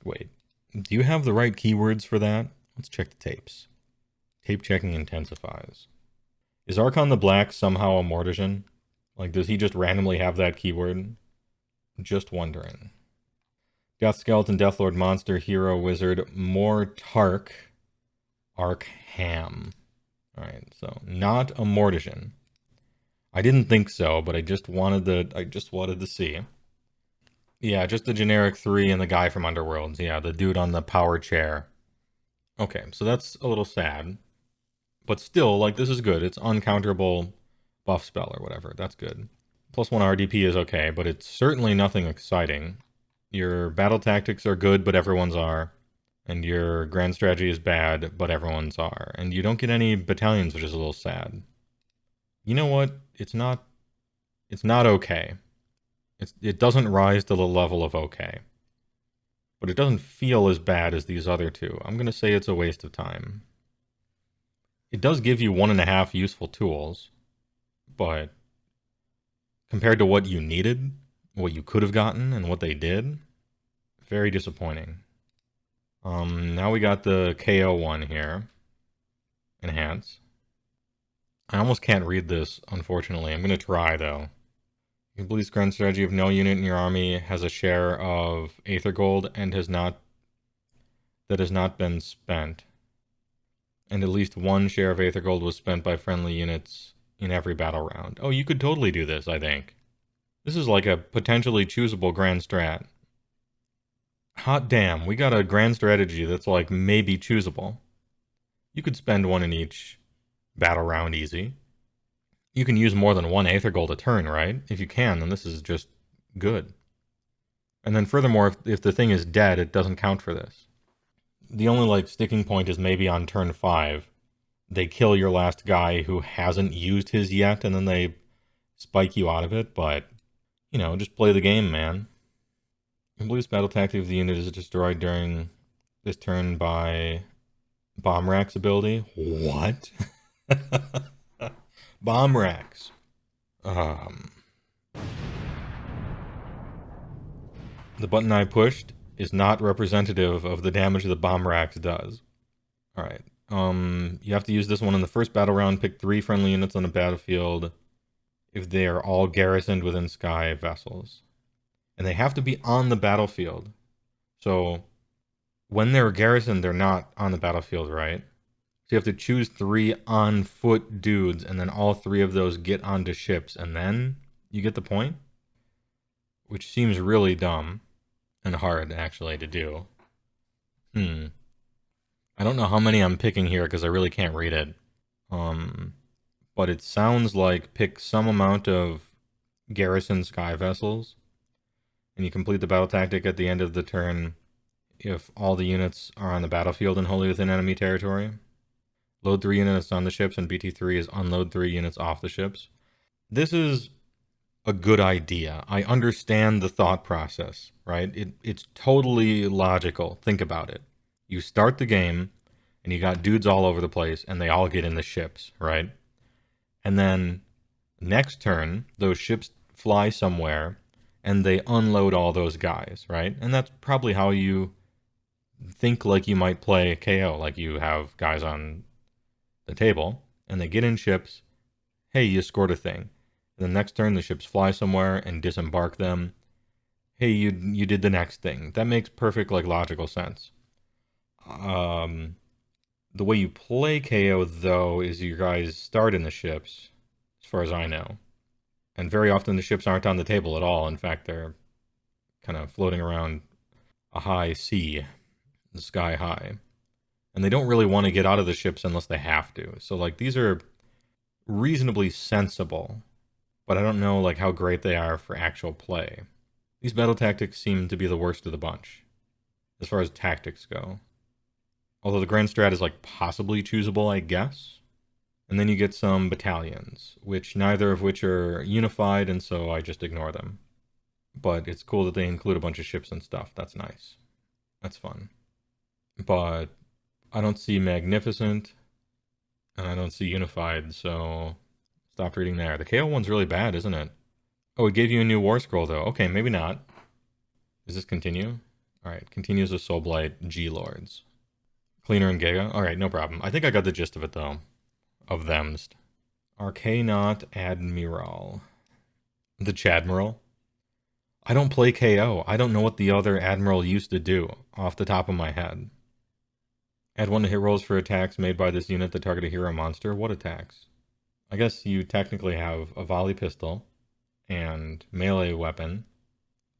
wait. Do you have the right keywords for that? Let's check the tapes. Tape checking intensifies. Is Archon the Black somehow a Mortician? Like, does he just randomly have that keyword? Just wondering. Death Skeleton, Deathlord, Monster, Hero, Wizard, Mortarch, Arkham. Alright, so not a Mortician. I didn't think so, but I just wanted to see. Yeah, just the generic 3 and the guy from Underworlds. Yeah, the dude on the power chair. Okay, so that's a little sad. But still, like, this is good. It's uncounterable buff spell or whatever. That's good. +1 RDP is okay, but it's certainly nothing exciting. Your battle tactics are good, but everyone's are. And your grand strategy is bad, but everyone's are. And you don't get any battalions, which is a little sad. You know what? It's not okay. It doesn't rise to the level of okay. But it doesn't feel as bad as these other two. I'm going to say it's a waste of time. It does give you 1.5 useful tools, but compared to what you needed, what you could have gotten, and what they did, very disappointing. Now we got the KO one here. Enhance. I almost can't read this, unfortunately. I'm going to try, though. You complete this grand strategy if no unit in your army has a share of Aether Gold and has not been spent. And at least 1 share of Aether Gold was spent by friendly units in every battle round. Oh, you could totally do this, I think. This is like a potentially choosable grand strat. Hot damn, we got a grand strategy that's like maybe choosable. You could spend 1 in each battle round easy. You can use more than 1 Aether Gold a turn, right? If you can, then this is just good. And then furthermore, if the thing is dead, it doesn't count for this. The only, like, sticking point is maybe on turn 5. They kill your last guy who hasn't used his yet, and then they spike you out of it, but, you know, just play the game, man. Complete this battle tactic if the unit is destroyed during this turn by Bomb Rack's ability. What? Bomb Racks. The button I pushed is not representative of the damage that Bomb Racks does. Alright. You have to use this one in the first battle round. Pick 3 friendly units on the battlefield if they are all garrisoned within sky vessels. And they have to be on the battlefield. So, when they're garrisoned, they're not on the battlefield, right? So you have to choose 3 on-foot dudes, and then all 3 of those get onto ships, and then you get the point? Which seems really dumb and hard, actually, to do. I don't know how many I'm picking here, because I really can't read it. But it sounds like pick some amount of garrison sky vessels, and you complete the battle tactic at the end of the turn if all the units are on the battlefield and wholly within enemy territory. Load 3 units on the ships, and BT3 is unload 3 units off the ships. This is a good idea. I understand the thought process, right? It's totally logical. Think about it. You start the game, and you got dudes all over the place, and they all get in the ships, right? And then next turn, those ships fly somewhere, and they unload all those guys, right? And that's probably how you think like you might play KO, like you have guys on the table, and they get in ships. Hey, you scored a thing. And the next turn, the ships fly somewhere and disembark them. Hey, you did the next thing. That makes perfect, like, logical sense. The way you play KO, though, is you guys start in the ships, as far as I know. And very often the ships aren't on the table at all. In fact, they're kind of floating around a high sea, the sky high. And they don't really want to get out of the ships unless they have to. So, like, these are reasonably sensible, but I don't know, like, how great they are for actual play. These battle tactics seem to be the worst of the bunch. as far as tactics go. Although the Grand Strat is like possibly choosable, I guess. And then you get some battalions, which neither of which are unified, and so I just ignore them. But it's cool that they include a bunch of ships and stuff. That's nice. That's fun. But I don't see Magnificent, and I don't see Unified, so stopped reading there. The KO one's really bad, isn't it? Oh, it gave you a new War Scroll, though. Okay, maybe not. Does this continue? Alright, continues with Soulblight G-Lords. Cleaner and Giga? Alright, no problem. I think I got the gist of it, though. Of them's. Arcanaut Admiral. The Chadmiral? I don't play KO. I don't know what the other Admiral used to do, off the top of my head. Add 1 to hit rolls for attacks made by this unit that target a hero monster. What attacks? I guess you technically have a volley pistol, and melee weapon,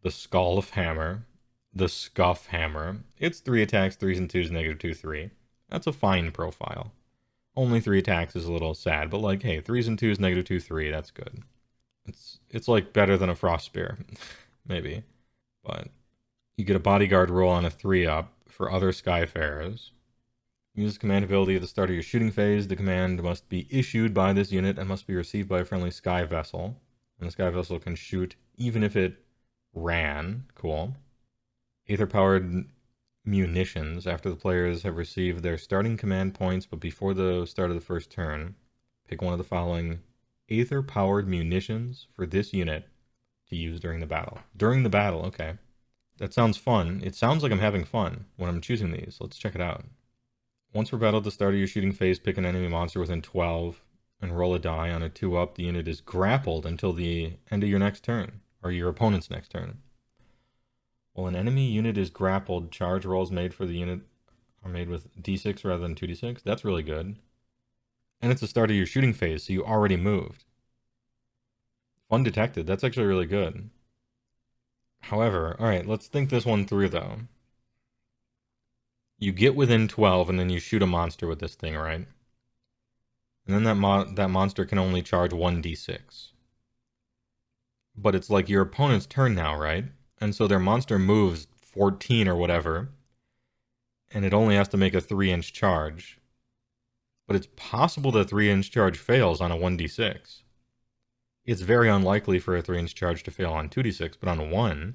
the Skull of Hammer, the Scuff Hammer. It's 3 attacks, 3s and 2s, -2, 3. That's a fine profile. Only 3 attacks is a little sad, but like, hey, 3s and 2s, -2, 3, that's good. It's like better than a Frost Spear, maybe. But you get a bodyguard roll on a 3-up for other Skyfarers. Use command ability at the start of your shooting phase. The command must be issued by this unit and must be received by a friendly sky vessel. And the sky vessel can shoot even if it ran. Cool. Aether-powered munitions. After the players have received their starting command points, but before the start of the first turn, pick one of the following Aether-powered munitions for this unit to use during the battle. During the battle, okay. That sounds fun. It sounds like I'm having fun when I'm choosing these. Let's check it out. Once per battle at the start of your shooting phase, pick an enemy monster within 12 and roll a die. On a 2-up, the unit is grappled until the end of your next turn, or your opponent's next turn. While an enemy unit is grappled, charge rolls made for the unit are made with d6 rather than 2d6. That's really good. And it's the start of your shooting phase, so you already moved. Fun detected. That's actually really good. However, alright, let's think this one through, though. You get within 12, and then you shoot a monster with this thing, right? And then that monster can only charge 1d6. But it's like your opponent's turn now, right? And so their monster moves 14 or whatever, and it only has to make a 3-inch charge. But it's possible the 3-inch charge fails on a 1d6. It's very unlikely for a 3-inch charge to fail on 2d6, but on a 1...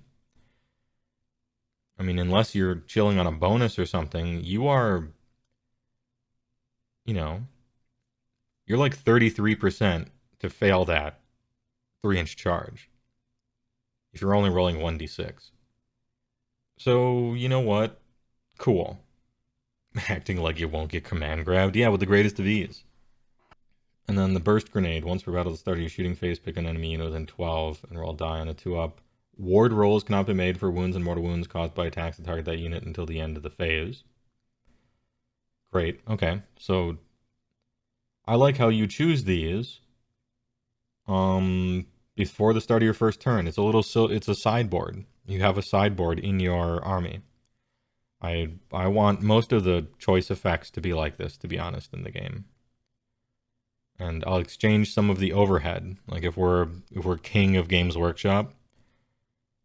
I mean, unless you're chilling on a bonus or something, you are, you know, you're like 33% to fail that 3-inch charge if you're only rolling 1d6. So, you know what? Cool. Acting like you won't get command grabbed. Yeah, with the greatest of ease. And then the burst grenade. Once per battle at the start of your shooting phase, pick an enemy unit within 12 and roll die on a 2-up. Ward rolls cannot be made for wounds and mortal wounds caused by attacks that target that unit until the end of the phase. Great. Okay. So I like how you choose these before the start of your first turn. It's a sideboard. You have a sideboard in your army. I want most of the choice effects to be like this, to be honest, in the game. And I'll exchange some of the overhead. Like if we're king of Games Workshop,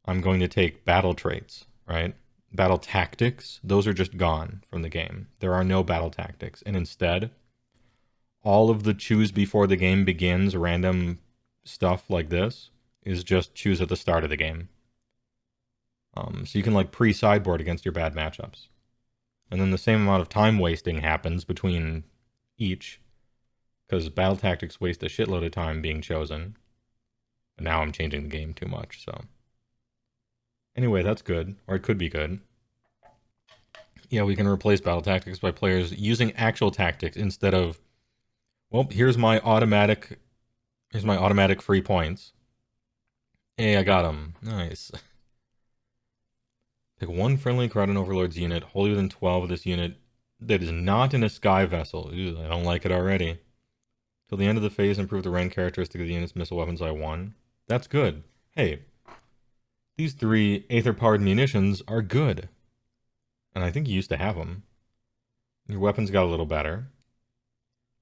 I'm going to take battle traits, right? Battle tactics, those are just gone from the game. There are no battle tactics. And instead, all of the choose before the game begins random stuff like this is just choose at the start of the game. So you can like pre-sideboard against your bad matchups. And then the same amount of time wasting happens between each, because battle tactics waste a shitload of time being chosen. But now I'm changing the game too much, so... Anyway, that's good, or it could be good. Yeah, we can replace battle tactics by players using actual tactics instead of, well, here's my automatic free points. Hey, I got them. Nice. Pick one friendly Kharadron Overlords unit, wholly within 12 of this unit, that is not in a sky vessel. Ew, I don't like it already. Till the end of the phase, improve the rank characteristic of the unit's missile weapons by 1. That's good. Hey. These 3 Aether-powered munitions are good. And I think you used to have them. Your weapons got a little better.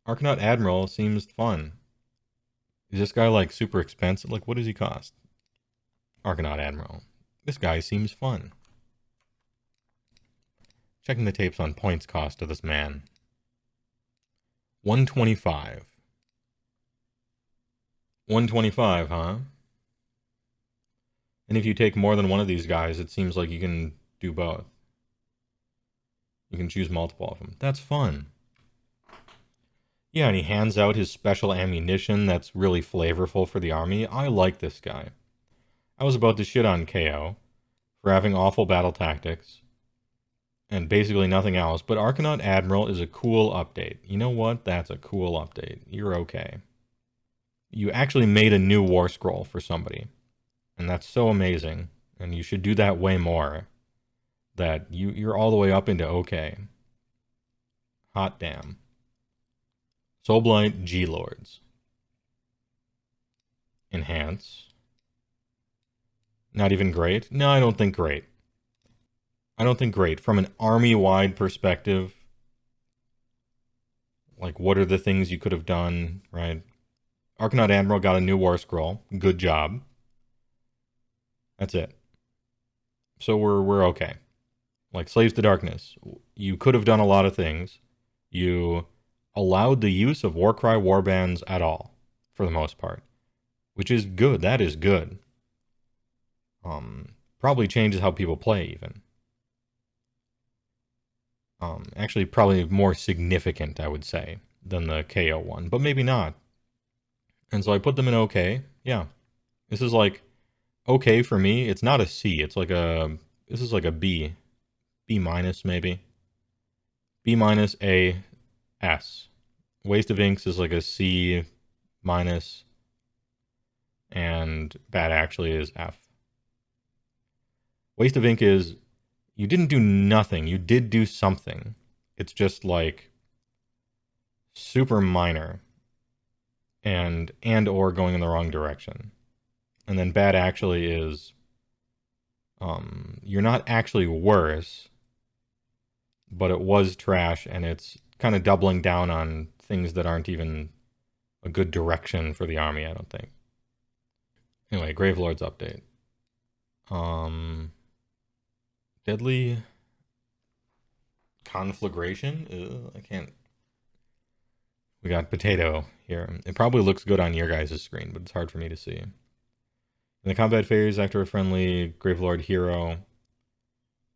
Arcanaut Admiral seems fun. Is this guy, like, super expensive? Like, what does he cost? Arcanaut Admiral. This guy seems fun. Checking the tapes on points cost of this man. 125. 125, huh? And if you take more than one of these guys, it seems like you can do both. You can choose multiple of them. That's fun. Yeah, and he hands out his special ammunition that's really flavorful for the army. I like this guy. I was about to shit on KO for having awful battle tactics and basically nothing else, but Arcanaut Admiral is a cool update. You know what? That's a cool update. You're okay. You actually made a new war scroll for somebody, and that's so amazing, and you should do that way more. That you're all the way up into okay. Hot damn. Soulblight Gravelords. Enhance. Not even great? No, I don't think great. I don't think great. From an army-wide perspective, like, what are the things you could have done, right? Arcanaut Admiral got a new war scroll. Good job. That's it. So we're okay. Like, Slaves to Darkness. You could have done a lot of things. You allowed the use of Warcry warbands at all, for the most part. Which is good. That is good. Probably changes how people play, even. Actually, probably more significant, I would say, than the KO one, but maybe not. And so I put them in okay. Yeah. This is like okay for me. It's not a C. It's like a, this is like a B. B minus, maybe. B minus, A, S. Waste of Inks is like a C minus. And Bad Actually is F. Waste of Ink is, you didn't do nothing. You did do something. It's just like super minor and or going in the wrong direction. And then Bad Actually is you're not actually worse, but it was trash, and it's kind of doubling down on things that aren't even a good direction for the army, I don't think. Anyway, Gravelords update. Deadly Conflagration? I can't. We got Potato here. It probably looks good on your guys' screen, but it's hard for me to see. In the combat phase, after a friendly Gravelord hero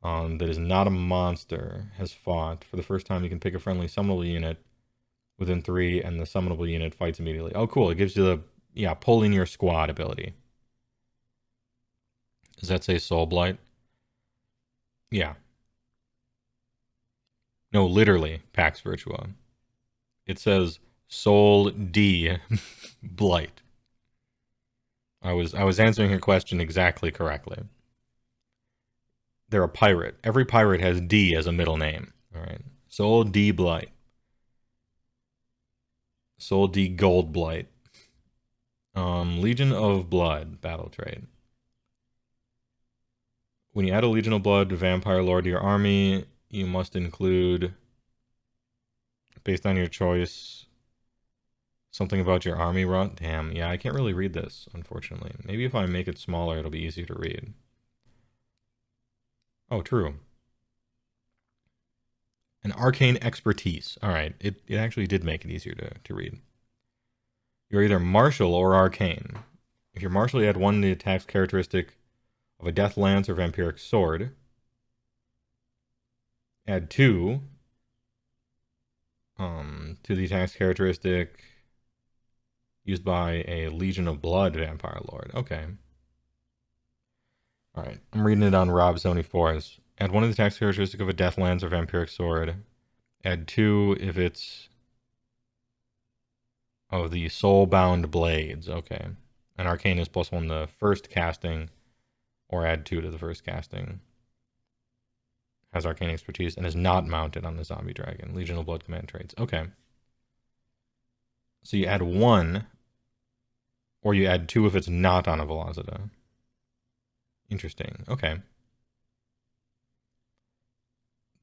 that is not a monster has fought, for the first time you can pick a friendly summonable unit within 3, and the summonable unit fights immediately. Oh, cool. It gives you the, yeah, pull in your squad ability. Does that say Soulblight? Yeah. No, literally, Pax Virtua. It says Soul D Blight. I was answering your question exactly correctly. They're a pirate. Every pirate has D as a middle name. All right. Soul D Blight. Soul D Gold Blight. Legion of Blood battle trade. When you add a Legion of Blood Vampire Lord to your army, you must include, based on your choice, something about your army run. Damn, yeah, I can't really read this, unfortunately. Maybe if I make it smaller, it'll be easier to read. Oh, true. An arcane expertise. All right, it actually did make it easier to read. You're either martial or arcane. If you're martial, you add 1 to the attack's characteristic of a death lance or vampiric sword. Add 2 to the attack's characteristic used by a Legion of Blood Vampire Lord. Okay. Alright, I'm reading it on Rob 74's. Add 1 to the attack's characteristic of a death lance or vampiric sword. Add 2 if it's of the soul-bound blades. Okay. And arcane is +1 the first casting, or add 2 to the first casting. Has arcane expertise and is not mounted on the zombie dragon. Legion of Blood command traits. Okay. So you add 1, or you add 2 if it's not on a Velocita. Interesting. Okay.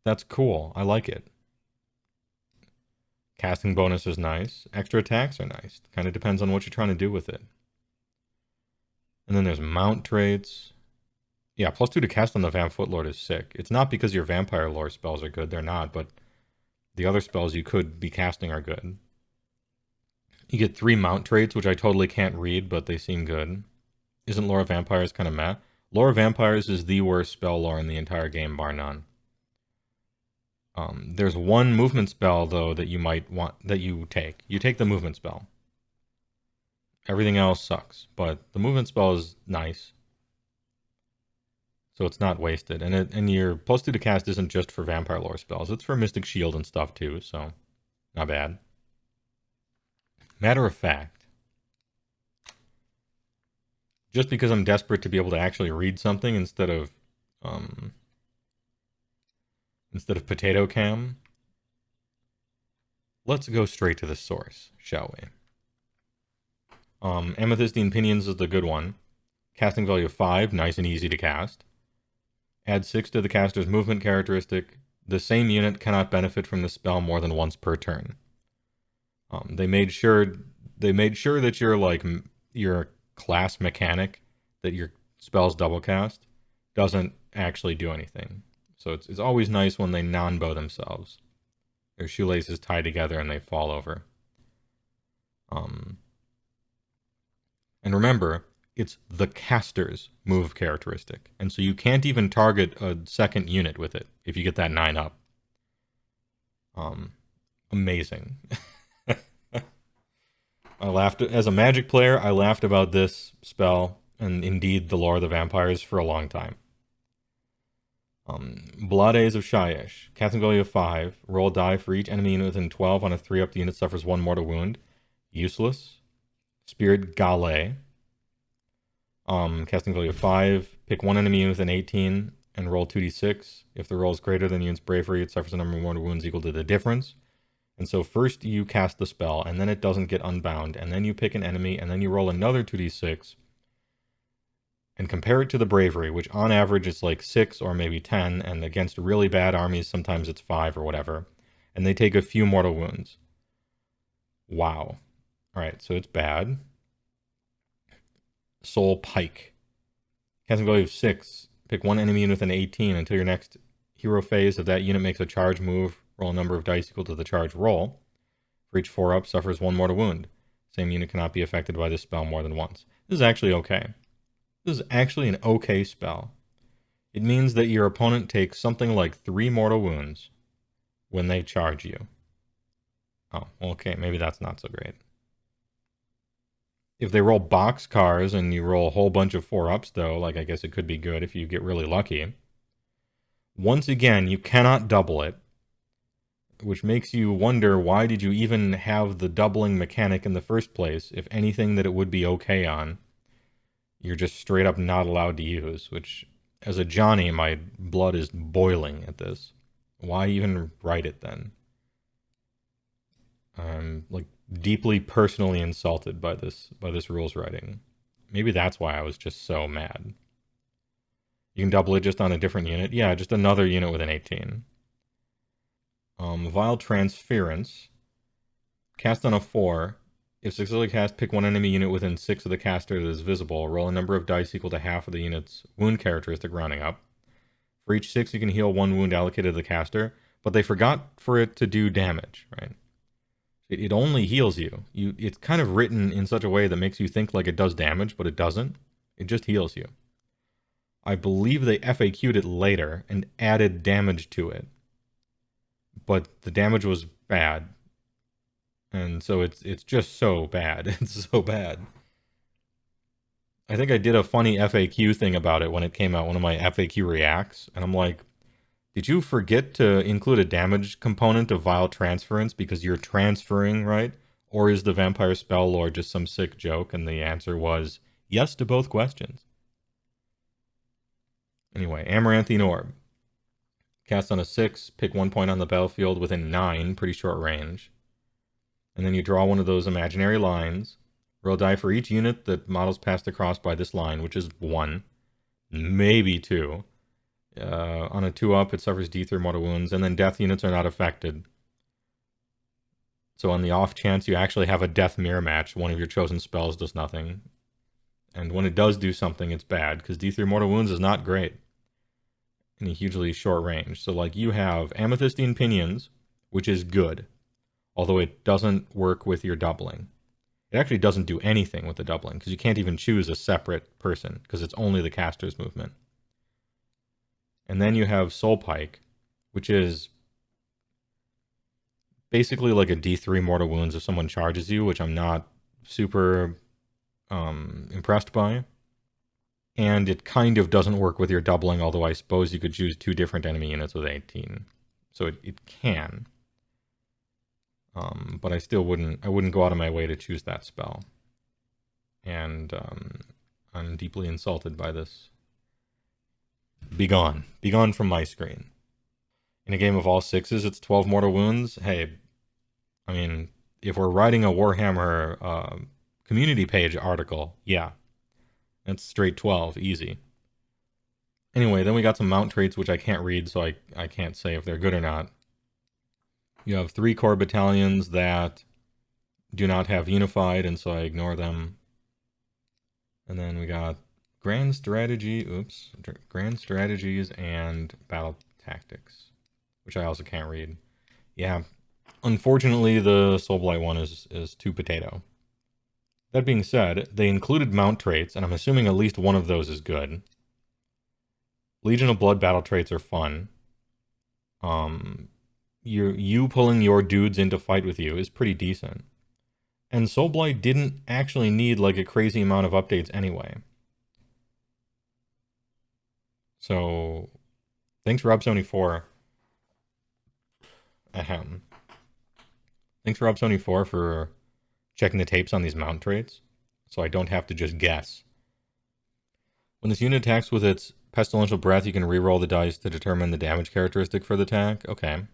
That's cool. I like it. Casting bonus is nice. Extra attacks are nice. Kind of depends on what you're trying to do with it. And then there's mount traits. Yeah, +2 to cast on the Vamp Footlord is sick. It's not because your vampire lore spells are good, they're not, but the other spells you could be casting are good. You get 3 mount traits, which I totally can't read, but they seem good. Isn't Lore of Vampires kind of meh? Lore of Vampires is the worst spell lore in the entire game, bar none. There's one movement spell, though, that you might want, that you take. You take the movement spell. Everything else sucks, but the movement spell is nice. So it's not wasted. And your +2 to cast isn't just for vampire lore spells. It's for Mystic Shield and stuff, too, so not bad. Matter of fact, just because I'm desperate to be able to actually read something instead of potato cam, let's go straight to the source, shall we? Amethystine Pinions is the good one. Casting value of 5, nice and easy to cast. Add 6 to the caster's movement characteristic. The same unit cannot benefit from the spell more than once per turn. They made sure that your class mechanic that your spells double cast doesn't actually do anything. So it's always nice when they non-bow themselves. Their shoelaces tie together and they fall over. And remember, it's the caster's move characteristic. And so you can't even target a second unit with it if you get that 9 up. Amazing. I laughed, as a Magic player, I laughed about this spell, and indeed the Lore of the Vampires, for a long time. Blades of Shyish. Casting value of 5. Roll die for each enemy unit within 12. On a 3-up, the unit suffers 1 mortal wound. Useless. Spirit Gale. Casting value of 5. Pick 1 enemy unit within 18 and roll 2d6. If the roll is greater than the unit's bravery, it suffers a number of mortal wounds equal to the difference. And so first you cast the spell, and then it doesn't get unbound, and then you pick an enemy, and then you roll another 2d6, and compare it to the bravery, which on average is like 6 or maybe 10, and against really bad armies, sometimes it's 5 or whatever, and they take a few mortal wounds. Wow. Alright, so it's bad. Soul Pike. Casting value of 6. Pick 1 enemy unit within 18 until your next hero phase. If that unit makes a charge move, roll a number of dice equal to the charge roll. For each 4-up, suffers 1 mortal wound. Same unit cannot be affected by this spell more than once. This is actually okay. This is actually an okay spell. It means that your opponent takes something like 3 mortal wounds when they charge you. Oh, okay, maybe that's not so great. If they roll boxcars and you roll a whole bunch of 4-ups, though, like I guess it could be good if you get really lucky. Once again, you cannot double it, which makes you wonder, why did you even have the doubling mechanic in the first place if anything that it would be okay on, you're just straight up not allowed to use, which, as a Johnny, my blood is boiling at this. Why even write it then? I'm, like, deeply personally insulted by this rules writing. Maybe that's why I was just so mad. You can double it just on a different unit? Yeah, just another unit with an 18. Vile Transference. Cast on a 4. If successfully cast, pick 1 enemy unit within 6 of the caster that is visible. Roll a number of dice equal to half of the unit's wound characteristic, rounding up. For each 6, you can heal 1 wound allocated to the caster, but they forgot for it to do damage, right? It only heals you. It's kind of written in such a way that makes you think like it does damage, but it doesn't. It just heals you. I believe they FAQ'd it later and added damage to it. But the damage was bad. And so it's just so bad. It's so bad. I think I did a funny FAQ thing about it when it came out, one of my FAQ reacts, and I'm like, did you forget to include a damage component of Vile Transference because you're transferring, right? Or is the Vampire Spell Lore just some sick joke? And the answer was yes to both questions. Anyway, Amaranthine Orb. Cast on a 6, pick 1 point on the battlefield within 9, pretty short range. And then you draw one of those imaginary lines. Roll die for each unit that models passed across by this line, which is 1, maybe 2. On a 2-up, it suffers D3 mortal wounds, and then death units are not affected. So on the off chance you actually have a death mirror match, one of your chosen spells does nothing. And when it does do something, it's bad, because D3 Mortal Wounds is not great in a hugely short range. So, like, you have Amethystine Pinions, which is good, although it doesn't work with your doubling. It actually doesn't do anything with the doubling, because you can't even choose a separate person, because it's only the caster's movement. And then you have Soul Pike, which is basically like a D3 Mortal Wounds if someone charges you, which I'm not super impressed by. And it kind of doesn't work with your doubling, although I suppose you could choose 2 different enemy units with 18. So it can. But I still wouldn't go out of my way to choose that spell. And I'm deeply insulted by this. Be gone. Be gone from my screen. In a game of all 6s, it's 12 Mortal Wounds. Hey, I mean, if we're writing a Warhammer community page article, yeah. That's straight 12, easy. Anyway, then we got some mount traits, which I can't read, so I can't say if they're good or not. You have 3 core battalions that do not have unified, and so I ignore them. And then we got grand strategies and battle tactics, which I also can't read. Yeah, unfortunately, the Soulblight one is too potato. That being said, they included mount traits, and I'm assuming at least one of those is good. Legion of Blood battle traits are fun. You pulling your dudes into fight with you is pretty decent. And Soulblight didn't actually need like a crazy amount of updates anyway. So, thanks Rob74. Ahem. Thanks Rob74 for checking the tapes on these mount traits, so I don't have to just guess. When this unit attacks with its Pestilential Breath, you can reroll the dice to determine the damage characteristic for the attack. Okay.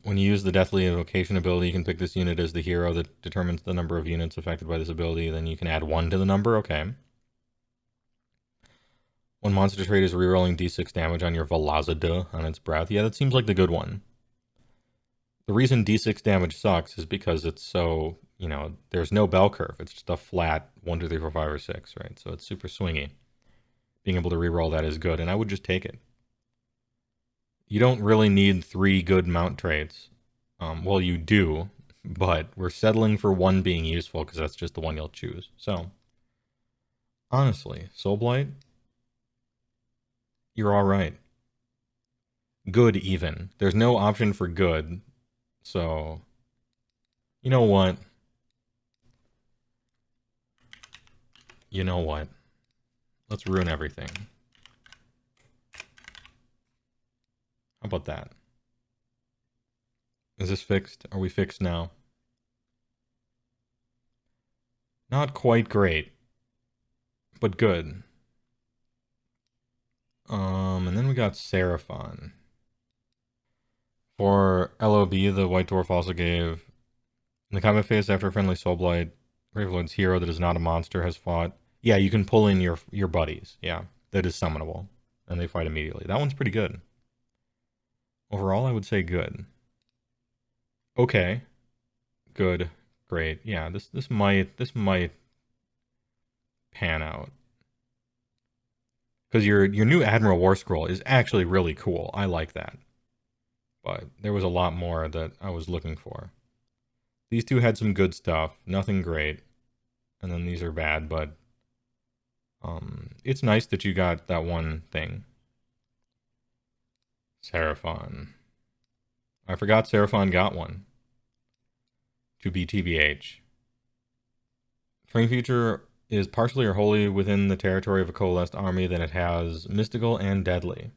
When you use the Deathly Invocation ability, you can pick this unit as the hero that determines the number of units affected by this ability. Then you can add 1 to the number. Okay. When monster trait is rerolling d6 damage on your Velocida on its breath. Yeah, that seems like the good one. The reason d6 damage sucks is because it's so, you know, there's no bell curve. It's just a flat 1, 2, 3, 4, 5, or 6, right? So it's super swingy. Being able to reroll that is good, and I would just take it. You don't really need 3 good mount traits. Well, you do, but we're settling for 1 being useful because that's just the one you'll choose. So, honestly, Soulblight, you're alright. Good, even. There's no option for good, so, you know what? You know what? Let's ruin everything. How about that? Is this fixed? Are we fixed now? Not quite great, but good. And then we got Seraphon. For LOB, the White Dwarf also gave, in the combat phase after a friendly Soulblight Gravelords hero that is not a monster has fought. Yeah, you can pull in your buddies. Yeah, that is summonable, and they fight immediately. That one's pretty good. Overall, I would say good. Okay. Good. Great. Yeah, this might pan out. Because your new Admiral War Scroll is actually really cool. I like that. But there was a lot more that I was looking for. These two had some good stuff. Nothing great. And then these are bad, but it's nice that you got that one thing. Seraphon. I forgot Seraphon got one. To be TBH. Train feature is partially or wholly within the territory of a coalesced army, then it has mystical and deadly.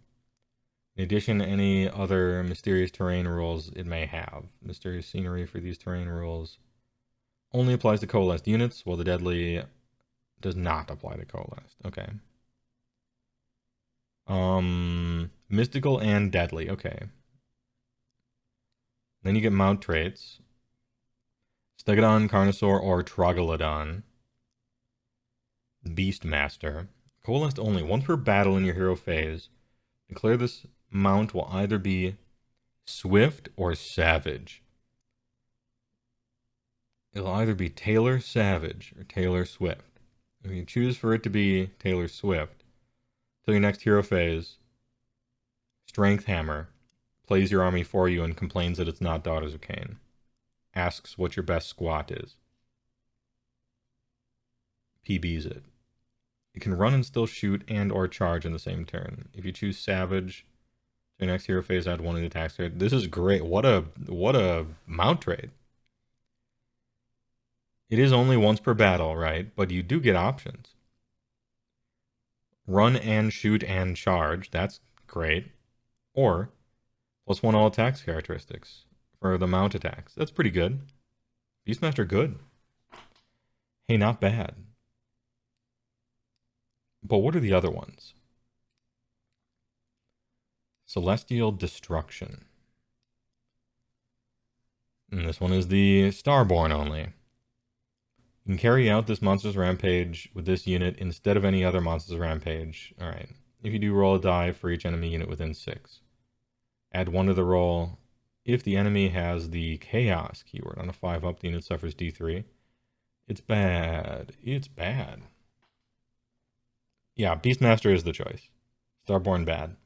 In addition, any other mysterious terrain rules it may have. Mysterious scenery for these terrain rules only applies to coalesced units, while the deadly does not apply to coalesced. Okay. Mystical and deadly. Okay. Then you get mount traits. Stegodon, Carnosaur, or Troglodon. Beastmaster. Coalesced only. Once per battle in your hero phase, declare this mount will either be Swift or Savage. It'll either be Tailor Savage or Tailor Swift. If you choose for it to be Taylor Swift, till your next hero phase, Strength Hammer plays your army for you and complains that it's not Daughters of Cain. Asks what your best squat is. PBs it. It can run and still shoot and or charge in the same turn. If you choose Savage, to your next hero phase, add 1 in the attack rate. This is great. What a mount trade. It is only once per battle, right? But you do get options. Run and shoot and charge. That's great. Or +1 all attacks characteristics for the mount attacks. That's pretty good. Beastmaster good. Hey, not bad. But what are the other ones? Celestial Destruction. And this one is the Starborn only. You can carry out this Monster's Rampage with this unit instead of any other Monster's Rampage. Alright. If you do, roll a die for each enemy unit within 6. Add 1 to the roll. If the enemy has the Chaos keyword on a 5-up, the unit suffers D3. It's bad. It's bad. Yeah, Beastmaster is the choice. Starborn bad.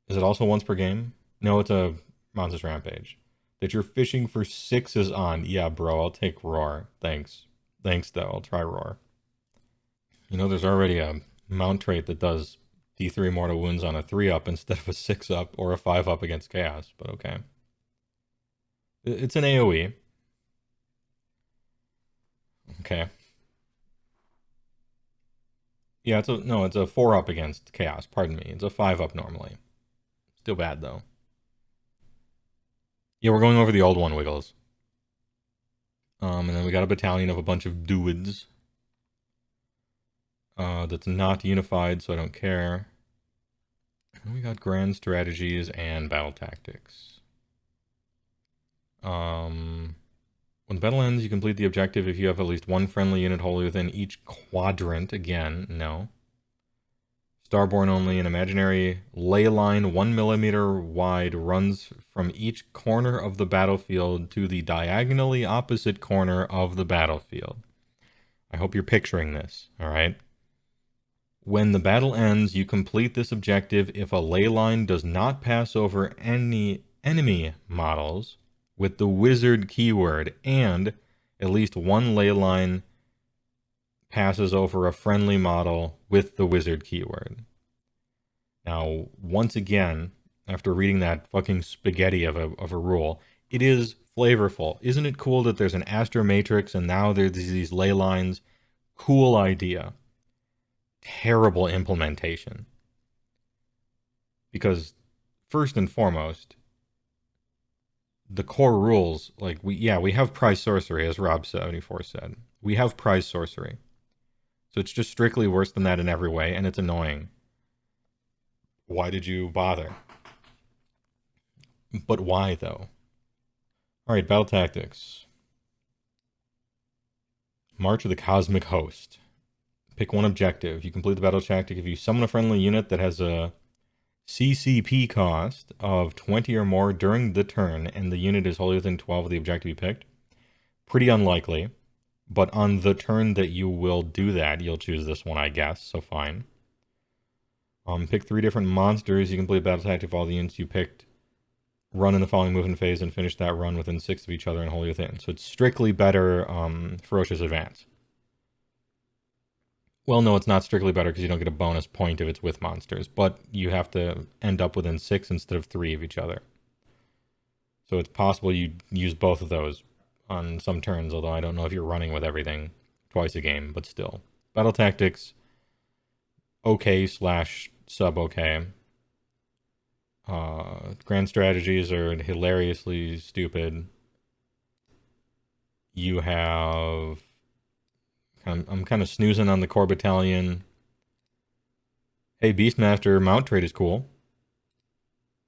Is it also once per game? No, it's a Monster's Rampage. That you're fishing for 6s on. Yeah, bro, I'll take Roar. Thanks. Thanks, though. I'll try Roar. You know, there's already a mount trait that does D3 mortal wounds on a 3-up instead of a 6-up or a 5-up against Chaos, but okay. It's an AoE. Okay. Yeah, it's a 4-up against Chaos, pardon me. It's a 5-up normally. Still bad, though. Yeah, we're going over the old one, Wiggles. And then we got a battalion of a bunch of dudes. That's not unified, so I don't care. And we got grand strategies and battle tactics. When the battle ends, you complete the objective if you have at least 1 friendly unit wholly within each quadrant. Again, no. Starborn only, an imaginary ley line 1 millimeter wide runs from each corner of the battlefield to the diagonally opposite corner of the battlefield. I hope you're picturing this, alright? When the battle ends, you complete this objective if a ley line does not pass over any enemy models with the wizard keyword, and at least 1 ley line passes over a friendly model with the wizard keyword. Now, once again, after reading that fucking spaghetti of a rule, it is flavorful. Isn't it cool that there's an Astro Matrix and now there's these ley lines? Cool idea. Terrible implementation. Because, first and foremost, the core rules, like, we have prize sorcery, as Rob74 said. We have prize sorcery. So it's just strictly worse than that in every way, and it's annoying. Why did you bother? But why, though? Alright, battle tactics. March of the Cosmic Host. Pick 1 objective. You complete the battle tactic if you summon a friendly unit that has a CCP cost of 20 or more during the turn, and the unit is wholly within 12 of the objective you picked. Pretty unlikely. But on the turn that you will do that, you'll choose this one, I guess, so fine. Pick 3 different monsters. You complete a battle tactic of all the units you picked. Run in the following movement phase and finish that run within 6 of each other and wholly within. So it's strictly better Ferocious Advance. Well, no, it's not strictly better because you don't get a bonus point if it's with monsters, but you have to end up within 6 instead of 3 of each other. So it's possible you use both of those on some turns, although I don't know if you're running with everything twice a game, but still. Battle tactics, okay / sub-okay. Grand strategies are hilariously stupid. You have... I'm kind of snoozing on the core battalion. Hey, Beastmaster, mount trade is cool.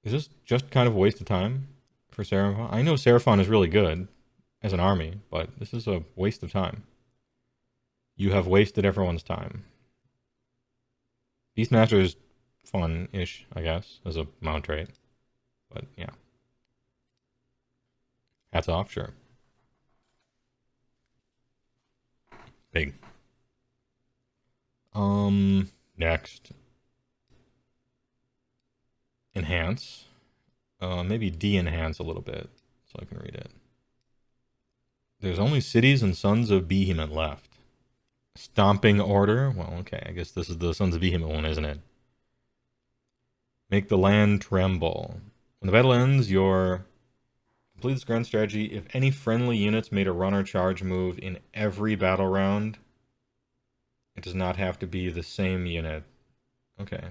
Is this just kind of a waste of time for Seraphon? I know Seraphon is really good as an army, but this is a waste of time. You have wasted everyone's time. Beastmaster is fun-ish, I guess, as a mount trait. But, yeah. Hats off, sure. Big. Next. Enhance. Maybe de-enhance a little bit so I can read it. There's only cities and Sons of Behemat left. Stomping Order. Well, okay, I guess this is the Sons of Behemat one, isn't it? Make the land tremble. When the battle ends, your complete this grand strategy. If any friendly units made a run or charge move in every battle round, it does not have to be the same unit. Okay.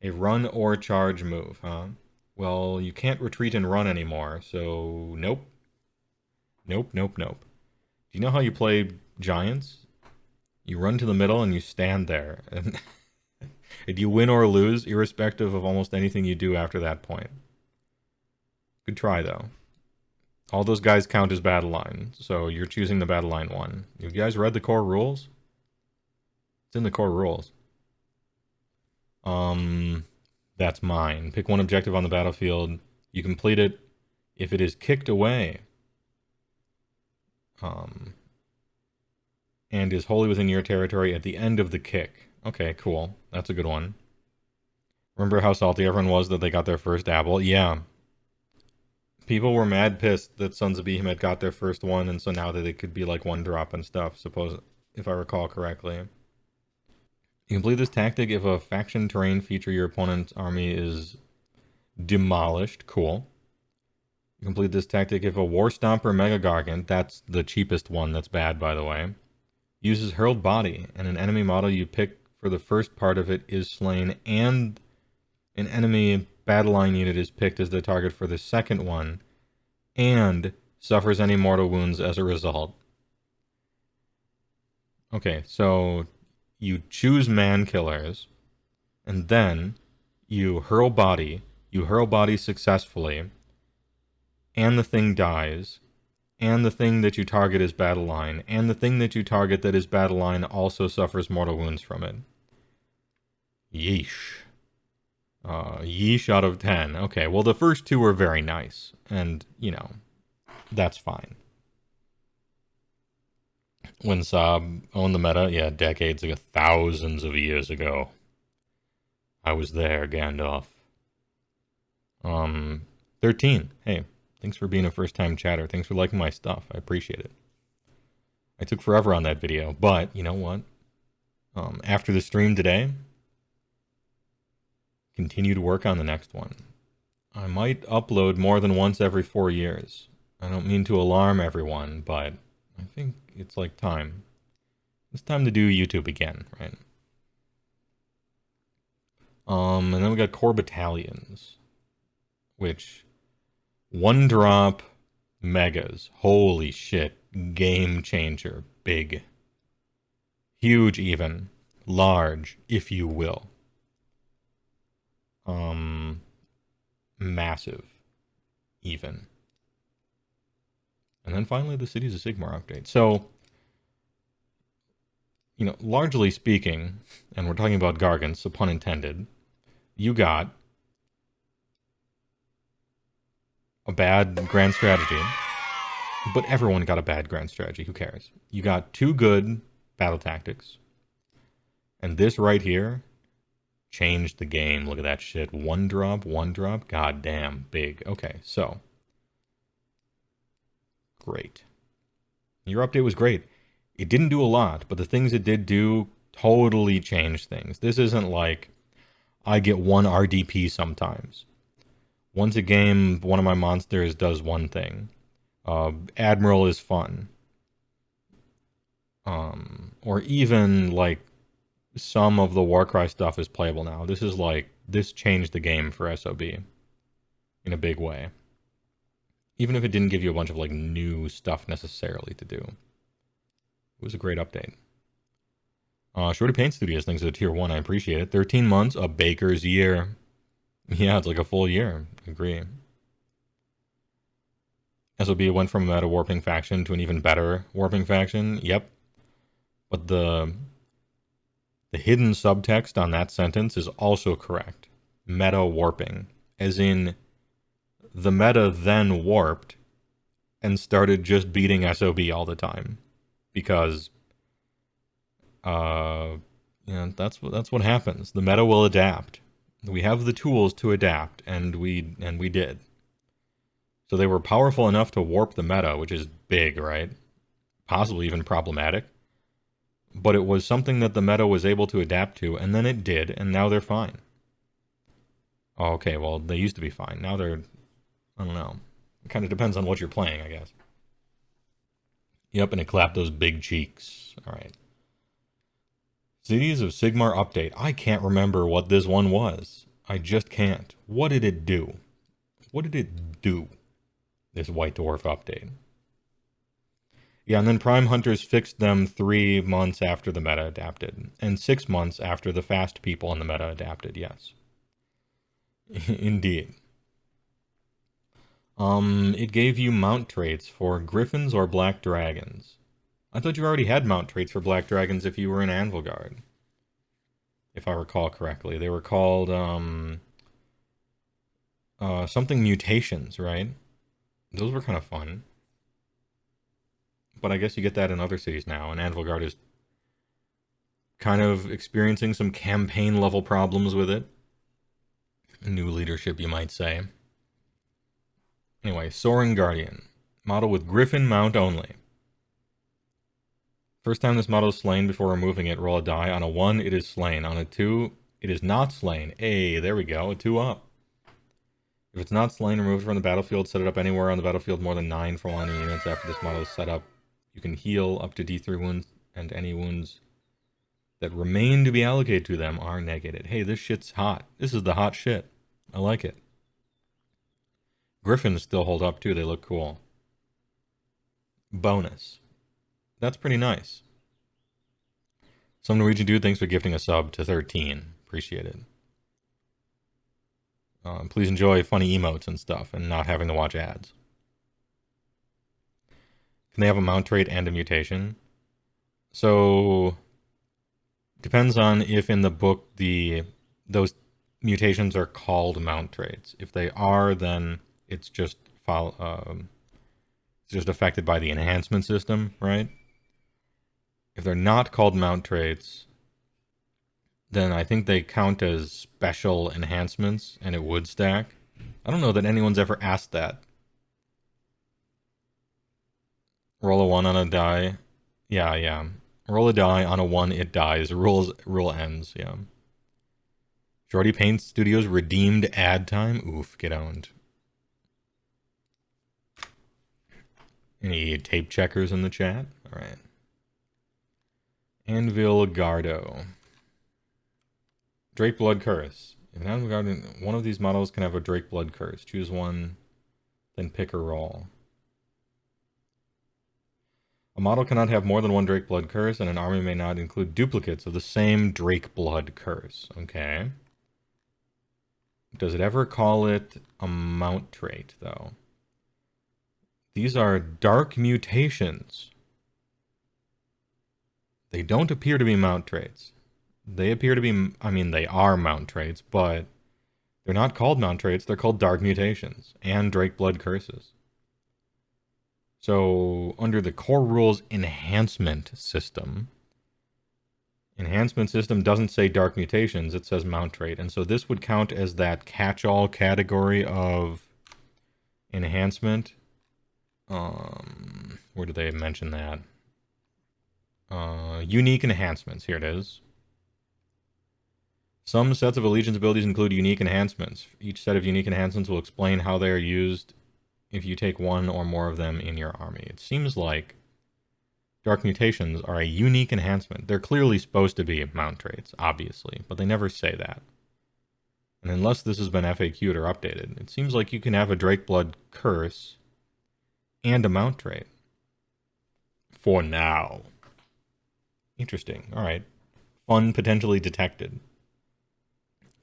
A run or charge move, huh? Well, you can't retreat and run anymore, so nope. Nope, nope, nope. Do you know how you play Giants? You run to the middle and you stand there. And you win or lose, irrespective of almost anything you do after that point. Good try, though. All those guys count as battle line, so you're choosing the battle line one. You guys read the core rules? It's in the core rules. That's mine. Pick one objective on the battlefield. You complete it if it is kicked away. And is wholly within your territory at the end of the kick. Okay, cool. That's a good one. Remember how salty everyone was that they got their first apple? Yeah. People were mad pissed that Sons of Behemat got their first one, and so now that it could be like one drop and stuff, suppose, if I recall correctly. You complete this tactic if a faction terrain feature your opponent's army is demolished. Cool. You complete this tactic if a War Stomper Mega Gargant, that's the cheapest one that's bad, by the way, uses Hurled Body, and an enemy model you pick for the first part of it is slain, and an enemy battle line unit is picked as the target for the second one, and suffers any mortal wounds as a result. Okay, so you choose man killers, and then you hurl body successfully, and the thing dies, and the thing that you target is battle line, and the thing that you target that is battle line also suffers mortal wounds from it. Yeesh. Yeesh out of 10. Okay, well the first two were very nice, and, you know, that's fine. When Saab owned the meta, yeah, decades ago, thousands of years ago. I was there, Gandalf. 13. Hey, thanks for being a first-time chatter. Thanks for liking my stuff. I appreciate it. I took forever on that video, but you know what? After the stream today, continue to work on the next one. I might upload more than once every 4 years. I don't mean to alarm everyone, but I think it's like time. It's time to do YouTube again, right? And then we got core battalions, which one drop megas. Holy shit. Game changer. Big. Huge even. Large, if you will. Massive. Even. And then finally the Cities of Sigmar update. So, you know, largely speaking, and we're talking about Gargants, so pun intended, you got a bad grand strategy, but everyone got a bad grand strategy. Who cares? You got two good battle tactics, and this right here changed the game. Look at that shit. One drop. God damn, big. Okay, so great. Your update was great. It didn't do a lot, but the things it did do totally changed things. This isn't like I get one RDP sometimes. Once a game, one of my monsters does one thing. Admiral is fun. Or even, like, some of the Warcry stuff is playable now. This is like, this changed the game for SOB in a big way. Even if it didn't give you a bunch of, like, new stuff necessarily to do. It was a great update. Shorty Paint Studios, thanks to the tier 1, I appreciate it. 13 months, a baker's year. Yeah, it's like a full year. Agree. SOB went from a meta warping faction to an even better warping faction. Yep. But the hidden subtext on that sentence is also correct. Meta warping. As in, the meta then warped and started just beating SOB all the time. Because that's what happens. The meta will adapt. We have the tools to adapt, and we did. So they were powerful enough to warp the meta, which is big, right? Possibly even problematic. But it was something that the meta was able to adapt to, and then it did, and now they're fine. Oh, okay, well, they used to be fine. Now they're, I don't know. It kind of depends on what you're playing, I guess. Yep, and it clapped those big cheeks. All right. Cities of Sigmar update. I can't remember what this one was. I just can't. What did it do? What did it do? This White Dwarf update. Yeah, and then Prime Hunters fixed them 3 months after the meta adapted. And 6 months after the fast people in the meta adapted, yes. Indeed. It gave you mount traits for Griffins or Black Dragons. I thought you already had mount traits for Black Dragons if you were in Anvilgard. If I recall correctly. They were called, something mutations, right? Those were kind of fun. But I guess you get that in other cities now, and Anvilgard is kind of experiencing some campaign-level problems with it. New leadership, you might say. Anyway, Soaring Guardian. Model with Griffin mount only. First time this model is slain before removing it, roll a die. On a 1, it is slain. On a 2, it is not slain. Hey, there we go, a 2 up. If it's not slain, remove it from the battlefield, set it up anywhere on the battlefield more than 9 for one units after this model is set up. You can heal up to D3 wounds, and any wounds that remain to be allocated to them are negated. Hey, this shit's hot. This is the hot shit. I like it. Griffins still hold up too, they look cool. Bonus. That's pretty nice. Some Norwegian dude, thanks for gifting a sub to 13. Appreciate it. Please enjoy funny emotes and stuff and not having to watch ads. Can they have a mount trait and a mutation? So, depends on if in the book those mutations are called mount traits. If they are, then it's just affected by the enhancement system, right? If they're not called mount traits, then I think they count as special enhancements, and it would stack. I don't know that anyone's ever asked that. Roll a 1 on a die. Yeah. Roll a die on a 1, it dies. Rule ends, yeah. Shorty Paint Studios redeemed ad time. Oof, get owned. Any tape checkers in the chat? All right. Anvil Gardo. Drake Blood Curse. If an Anvil Gardo, one of these models can have a Drake Blood Curse. Choose one, then pick or roll. A model cannot have more than one Drake Blood Curse, and an army may not include duplicates of the same Drake Blood Curse. Okay. Does it ever call it a mount trait, though? These are dark mutations. They don't appear to be mount traits. They appear to be, I mean, they are mount traits, but they're not called mount traits. They're called dark mutations and Drake Blood Curses. So, under the core rules enhancement system doesn't say dark mutations, it says mount trait. And so this would count as that catch-all category of enhancement. Where do they mention that? Unique enhancements. Here it is. Some sets of Allegiance abilities include unique enhancements. Each set of unique enhancements will explain how they are used if you take one or more of them in your army. It seems like dark mutations are a unique enhancement. They're clearly supposed to be mount traits, obviously, but they never say that. And unless this has been FAQ'd or updated, it seems like you can have a Drake Blood Curse and a mount trait. For now. Interesting. Alright. Fun potentially detected.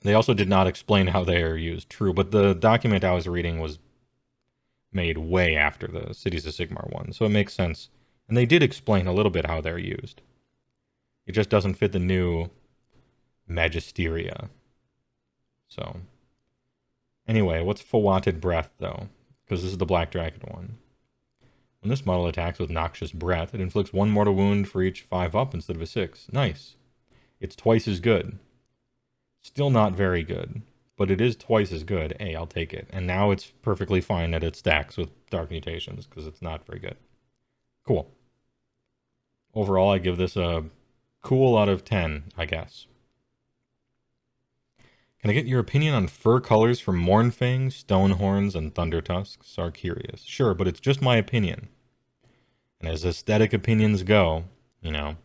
They also did not explain how they are used. True, but the document I was reading was made way after the Cities of Sigmar one, so it makes sense. And they did explain a little bit how they're used. It just doesn't fit the new Magisteria. So, anyway, what's Fawatted Breath, though? Because this is the Black Dragon one. When this model attacks with Noxious Breath, it inflicts 1 mortal wound for each 5 up instead of a 6. Nice. It's twice as good. Still not very good, but it is twice as good. Hey, I'll take it. And now it's perfectly fine that it stacks with Dark Mutations, because it's not very good. Cool. Overall, I give this a cool out of 10, I guess. Can I get your opinion on fur colors for Mournfang, Stonehorns, and Thundertusks? Arcurious. Sure, but it's just my opinion. And as aesthetic opinions go, you know,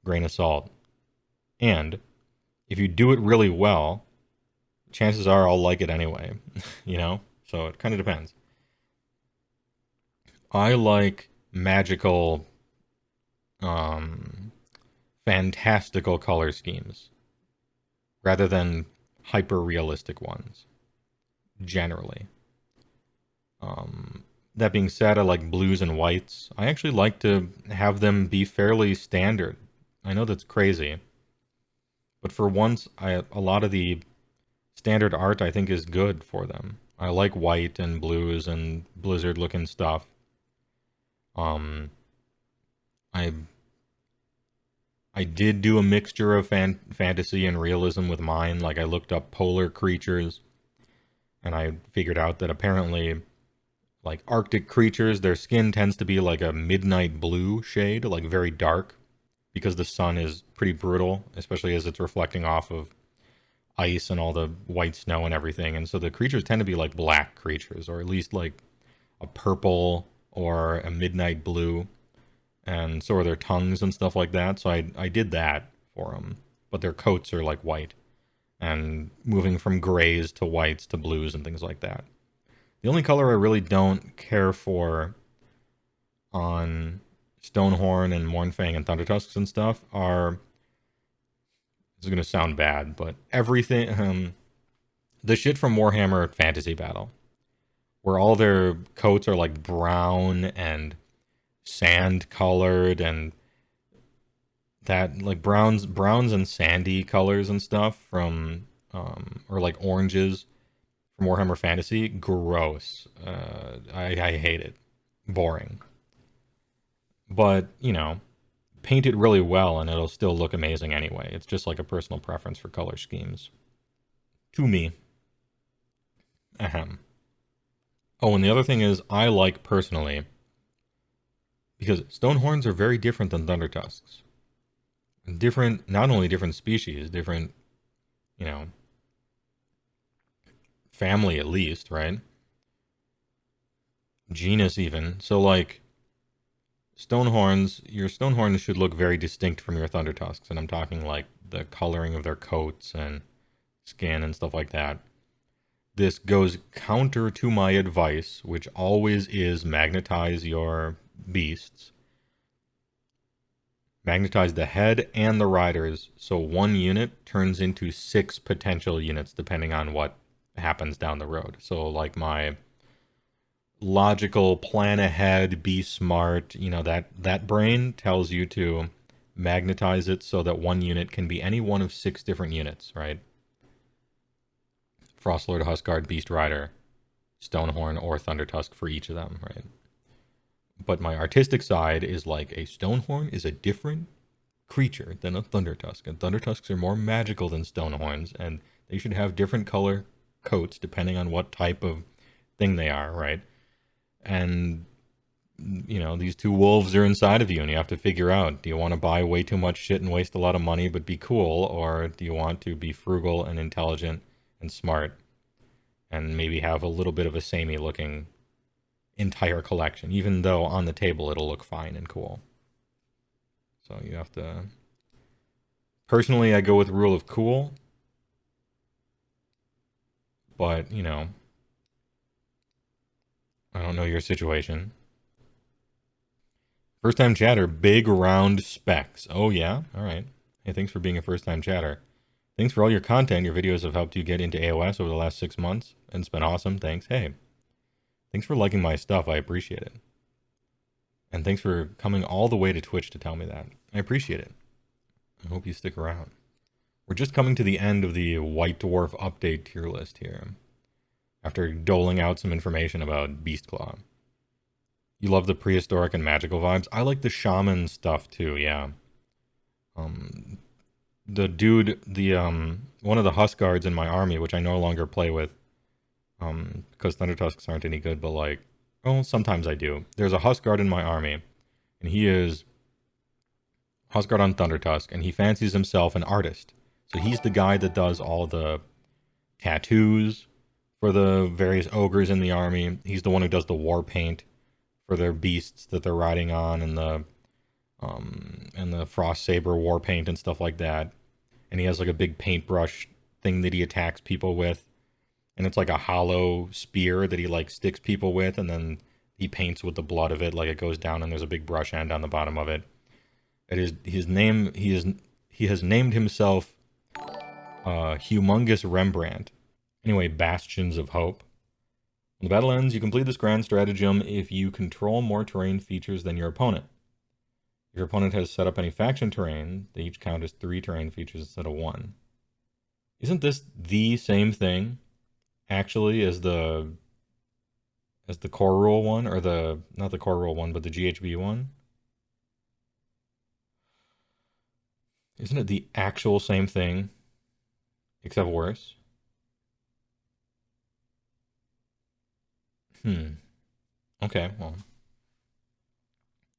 grain of salt. And if you do it really well, chances are I'll like it anyway, you know? So it kind of depends. I like magical, fantastical color schemes rather than hyper-realistic ones, generally. That being said, I like blues and whites. I actually like to have them be fairly standard. I know that's crazy. But for once, a lot of the standard art I think is good for them. I like white and blues and blizzard-looking stuff. I did do a mixture of fantasy and realism with mine. Like, I looked up polar creatures, and I figured out that apparently, like, Arctic creatures, their skin tends to be like a midnight blue shade, like very dark, because the sun is pretty brutal, especially as it's reflecting off of ice and all the white snow and everything. And so the creatures tend to be like black creatures, or at least like a purple or a midnight blue. And so are their tongues and stuff like that. So I did that for them. But their coats are like white. And moving from grays to whites to blues and things like that. The only color I really don't care for on Stonehorn and Mournfang and Thundertusks and stuff are... This is going to sound bad, but everything... the shit from Warhammer Fantasy Battle. Where all their coats are like brown and sand colored and that, like browns and sandy colors and stuff from or like oranges from Warhammer Fantasy. Gross. I hate it. Boring. But, you know, paint it really well and it'll still look amazing anyway. It's just like a personal preference for color schemes. To me. Ahem. Oh, and the other thing is, I like personally, because Stonehorns are very different than Thundertusks. Different, not only different species, different, you know, family at least, right? Genus even. So, like, Stonehorns, your Stonehorns should look very distinct from your Thundertusks, and I'm talking like the coloring of their coats and skin and stuff like that. This goes counter to my advice, which always is magnetize your beasts. Magnetize the head and the riders, so one unit turns into 6 potential units, depending on what happens down the road. So, like my logical plan ahead, be smart, you know, that brain tells you to magnetize it so that one unit can be any one of 6 different units, right? Frostlord, Huskguard, Beast Rider, Stonehorn, or Thundertusk for each of them, right? But my artistic side is like, a Stonehorn is a different creature than a Thundertusk, and Thundertusks are more magical than Stonehorns, and they should have different color coats depending on what type of thing they are, right? And, you know, these 2 wolves are inside of you, and you have to figure out, do you want to buy way too much shit and waste a lot of money but be cool, or do you want to be frugal and intelligent and smart, and maybe have a little bit of a samey looking entire collection, even though on the table it'll look fine and cool. So you have to... Personally, I go with rule of cool, but, you know, I don't know your situation. First time chatter, big round specs. Oh yeah? Alright. Hey, thanks for being a first time chatter. Thanks for all your content. Your videos have helped you get into AOS over the last 6 months, and it's been awesome. Thanks. Hey, thanks for liking my stuff. I appreciate it. And thanks for coming all the way to Twitch to tell me that. I appreciate it. I hope you stick around. We're just coming to the end of the White Dwarf update tier list here, after doling out some information about Beastclaw. You love the prehistoric and magical vibes. I like the shaman stuff too, yeah. The dude, one of the Husk guards in my army, which I no longer play with, because Thunder Tusks aren't any good, but like, well, sometimes I do. There's a Husk guard in my army, and he is Husk guard on Thunder Tusk, and he fancies himself an artist. So he's the guy that does all the tattoos for the various ogres in the army. He's the one who does the war paint for their beasts that they're riding on, and the Frost Saber war paint and stuff like that. And he has like a big paintbrush thing that he attacks people with, and it's like a hollow spear that he like sticks people with, and then he paints with the blood of it, like it goes down, and there's a big brush end on the bottom of it. It is his name. He has named himself Humongous Rembrandt. Anyway, Bastions of Hope. When the battle ends, you complete this grand stratagem if you control more terrain features than your opponent. If your opponent has set up any faction terrain, they each count as 3 terrain features instead of 1. Isn't this the same thing, actually, as the core rule one, or not the core rule one, but the GHB one? Isn't it the actual same thing, except worse? Okay, well.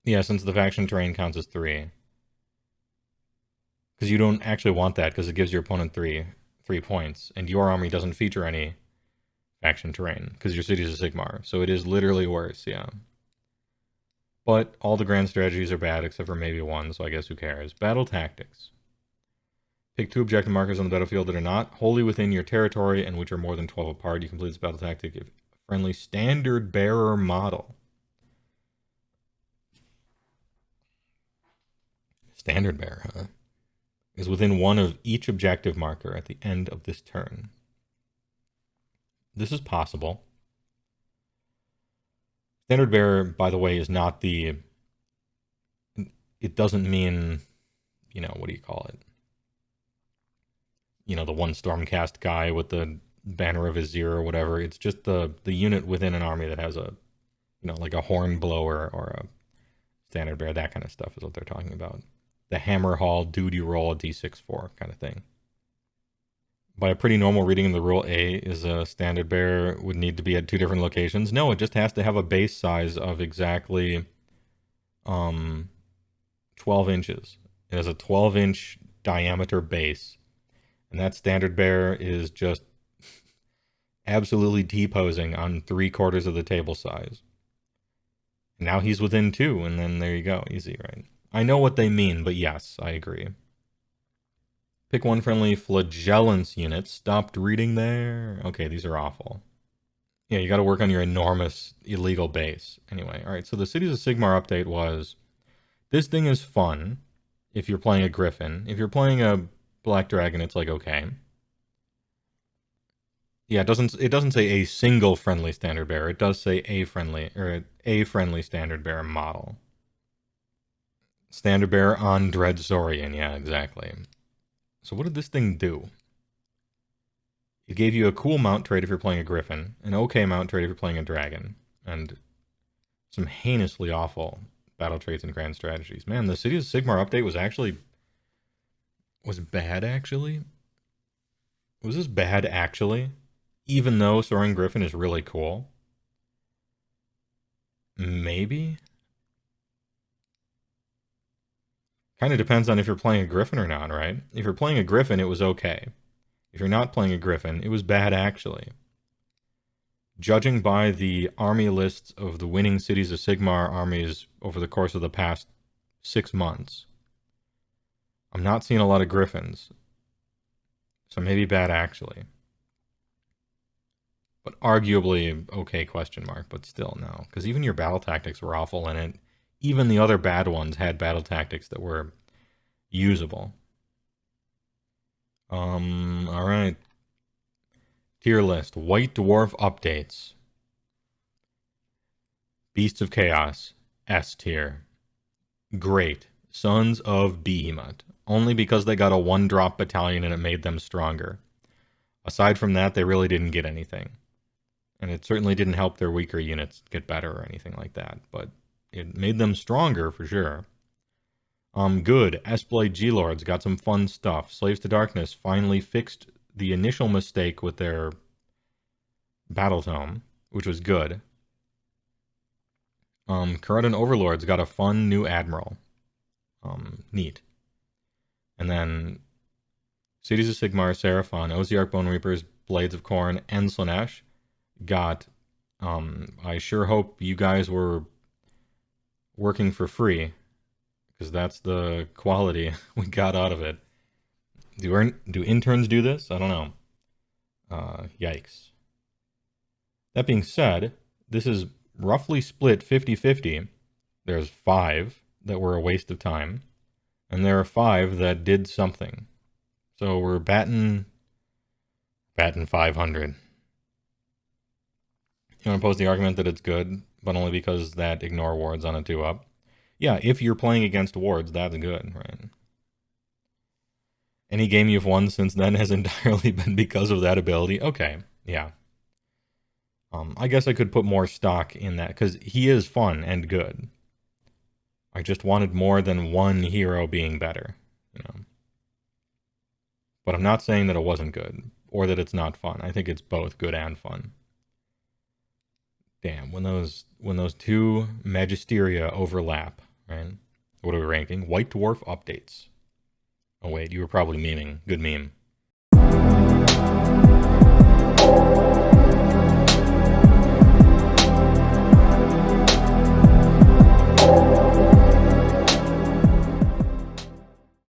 Yeah, since the faction terrain counts as 3. Because you don't actually want that, because it gives your opponent 3 points, and your army doesn't feature any faction terrain, because your city's a Sigmar. So it is literally worse, yeah. But all the grand strategies are bad, except for maybe one, so I guess who cares. Battle tactics. Pick 2 objective markers on the battlefield that are not wholly within your territory and which are more than 12 apart. You complete this battle tactic if friendly standard bearer model. Standard bearer, huh? Is within 1 of each objective marker at the end of this turn. This is possible. Standard bearer, by the way, is not the... It doesn't mean, what do you call it? The one Stormcast guy with the banner of Azir or whatever. It's just the unit within an army that has a, like a horn blower or a standard bearer. That kind of stuff is what they're talking about. The hammer hall duty roll a d6 for kind of thing. By a pretty normal reading of the rule, A is a standard bearer would need to be at 2 different locations. No, it just has to have a base size of exactly 12 inches. It has a 12-inch diameter base. And that standard bearer is just absolutely T-posing on 3/4 of the table size. Now he's within 2, and then there you go. Easy, right? I know what they mean, but yes, I agree. Pick 1 friendly flagellance unit. Stopped reading there. Okay, these are awful. Yeah, you got to work on your enormous illegal base. Anyway, all right, so the Cities of Sigmar update was, this thing is fun if you're playing a Griffin. If you're playing a Black Dragon, it's like, okay. Yeah, it doesn't say a single friendly standard bearer. It does say a friendly standard bearer model. Standard bearer on Dread Saurian, yeah, exactly. So what did this thing do? It gave you a cool mount trait if you're playing a Griffin, an okay mount trait if you're playing a Dragon, and some heinously awful battle traits and grand strategies. Man, the Cities of Sigmar update was bad, actually? Was this bad, actually? Even though Soaring Griffin is really cool? Maybe? Kind of depends on if you're playing a Griffin or not, right? If you're playing a Griffin, it was okay. If you're not playing a Griffin, it was bad, actually. Judging by the army lists of the winning Cities of Sigmar armies over the course of the past 6 months, I'm not seeing a lot of Griffins. So maybe bad, actually. But arguably okay, question mark, but still no. Because even your battle tactics were awful in it. Even the other bad ones had battle tactics that were usable. Alright. Tier list. White Dwarf updates. Beasts of Chaos. S tier. Great. Sons of Behemat. Only because they got a 1-drop battalion and it made them stronger. Aside from that, they really didn't get anything. And it certainly didn't help their weaker units get better or anything like that, but it made them stronger for sure. Good. Esblade G-Lords got some fun stuff. Slaves to Darkness finally fixed the initial mistake with their Battle Tome, which was good. Kharadron Overlords got a fun new Admiral. Neat. And then Cities of Sigmar, Seraphon, Osiarch Bonereapers, Blades of Khorne, and Slaanesh got... I sure hope you guys were working for free, because that's the quality we got out of it. Do interns do this? I don't know. Yikes. That being said, this is roughly split 50-50. There's 5 that were a waste of time, and there are 5 that did something. So we're batting 500. You want to pose the argument that it's good, but only because that ignore wards on a 2-up. Yeah, if you're playing against wards, that's good, right? Any game you've won since then has entirely been because of that ability? Okay, yeah. I guess I could put more stock in that, because he is fun and good. I just wanted more than one hero being better, you know. But I'm not saying that it wasn't good, or that it's not fun. I think it's both good and fun. Damn, when those 2 Magisteria overlap, right? What are we ranking? White Dwarf updates. Oh wait, you were probably memeing. Good meme.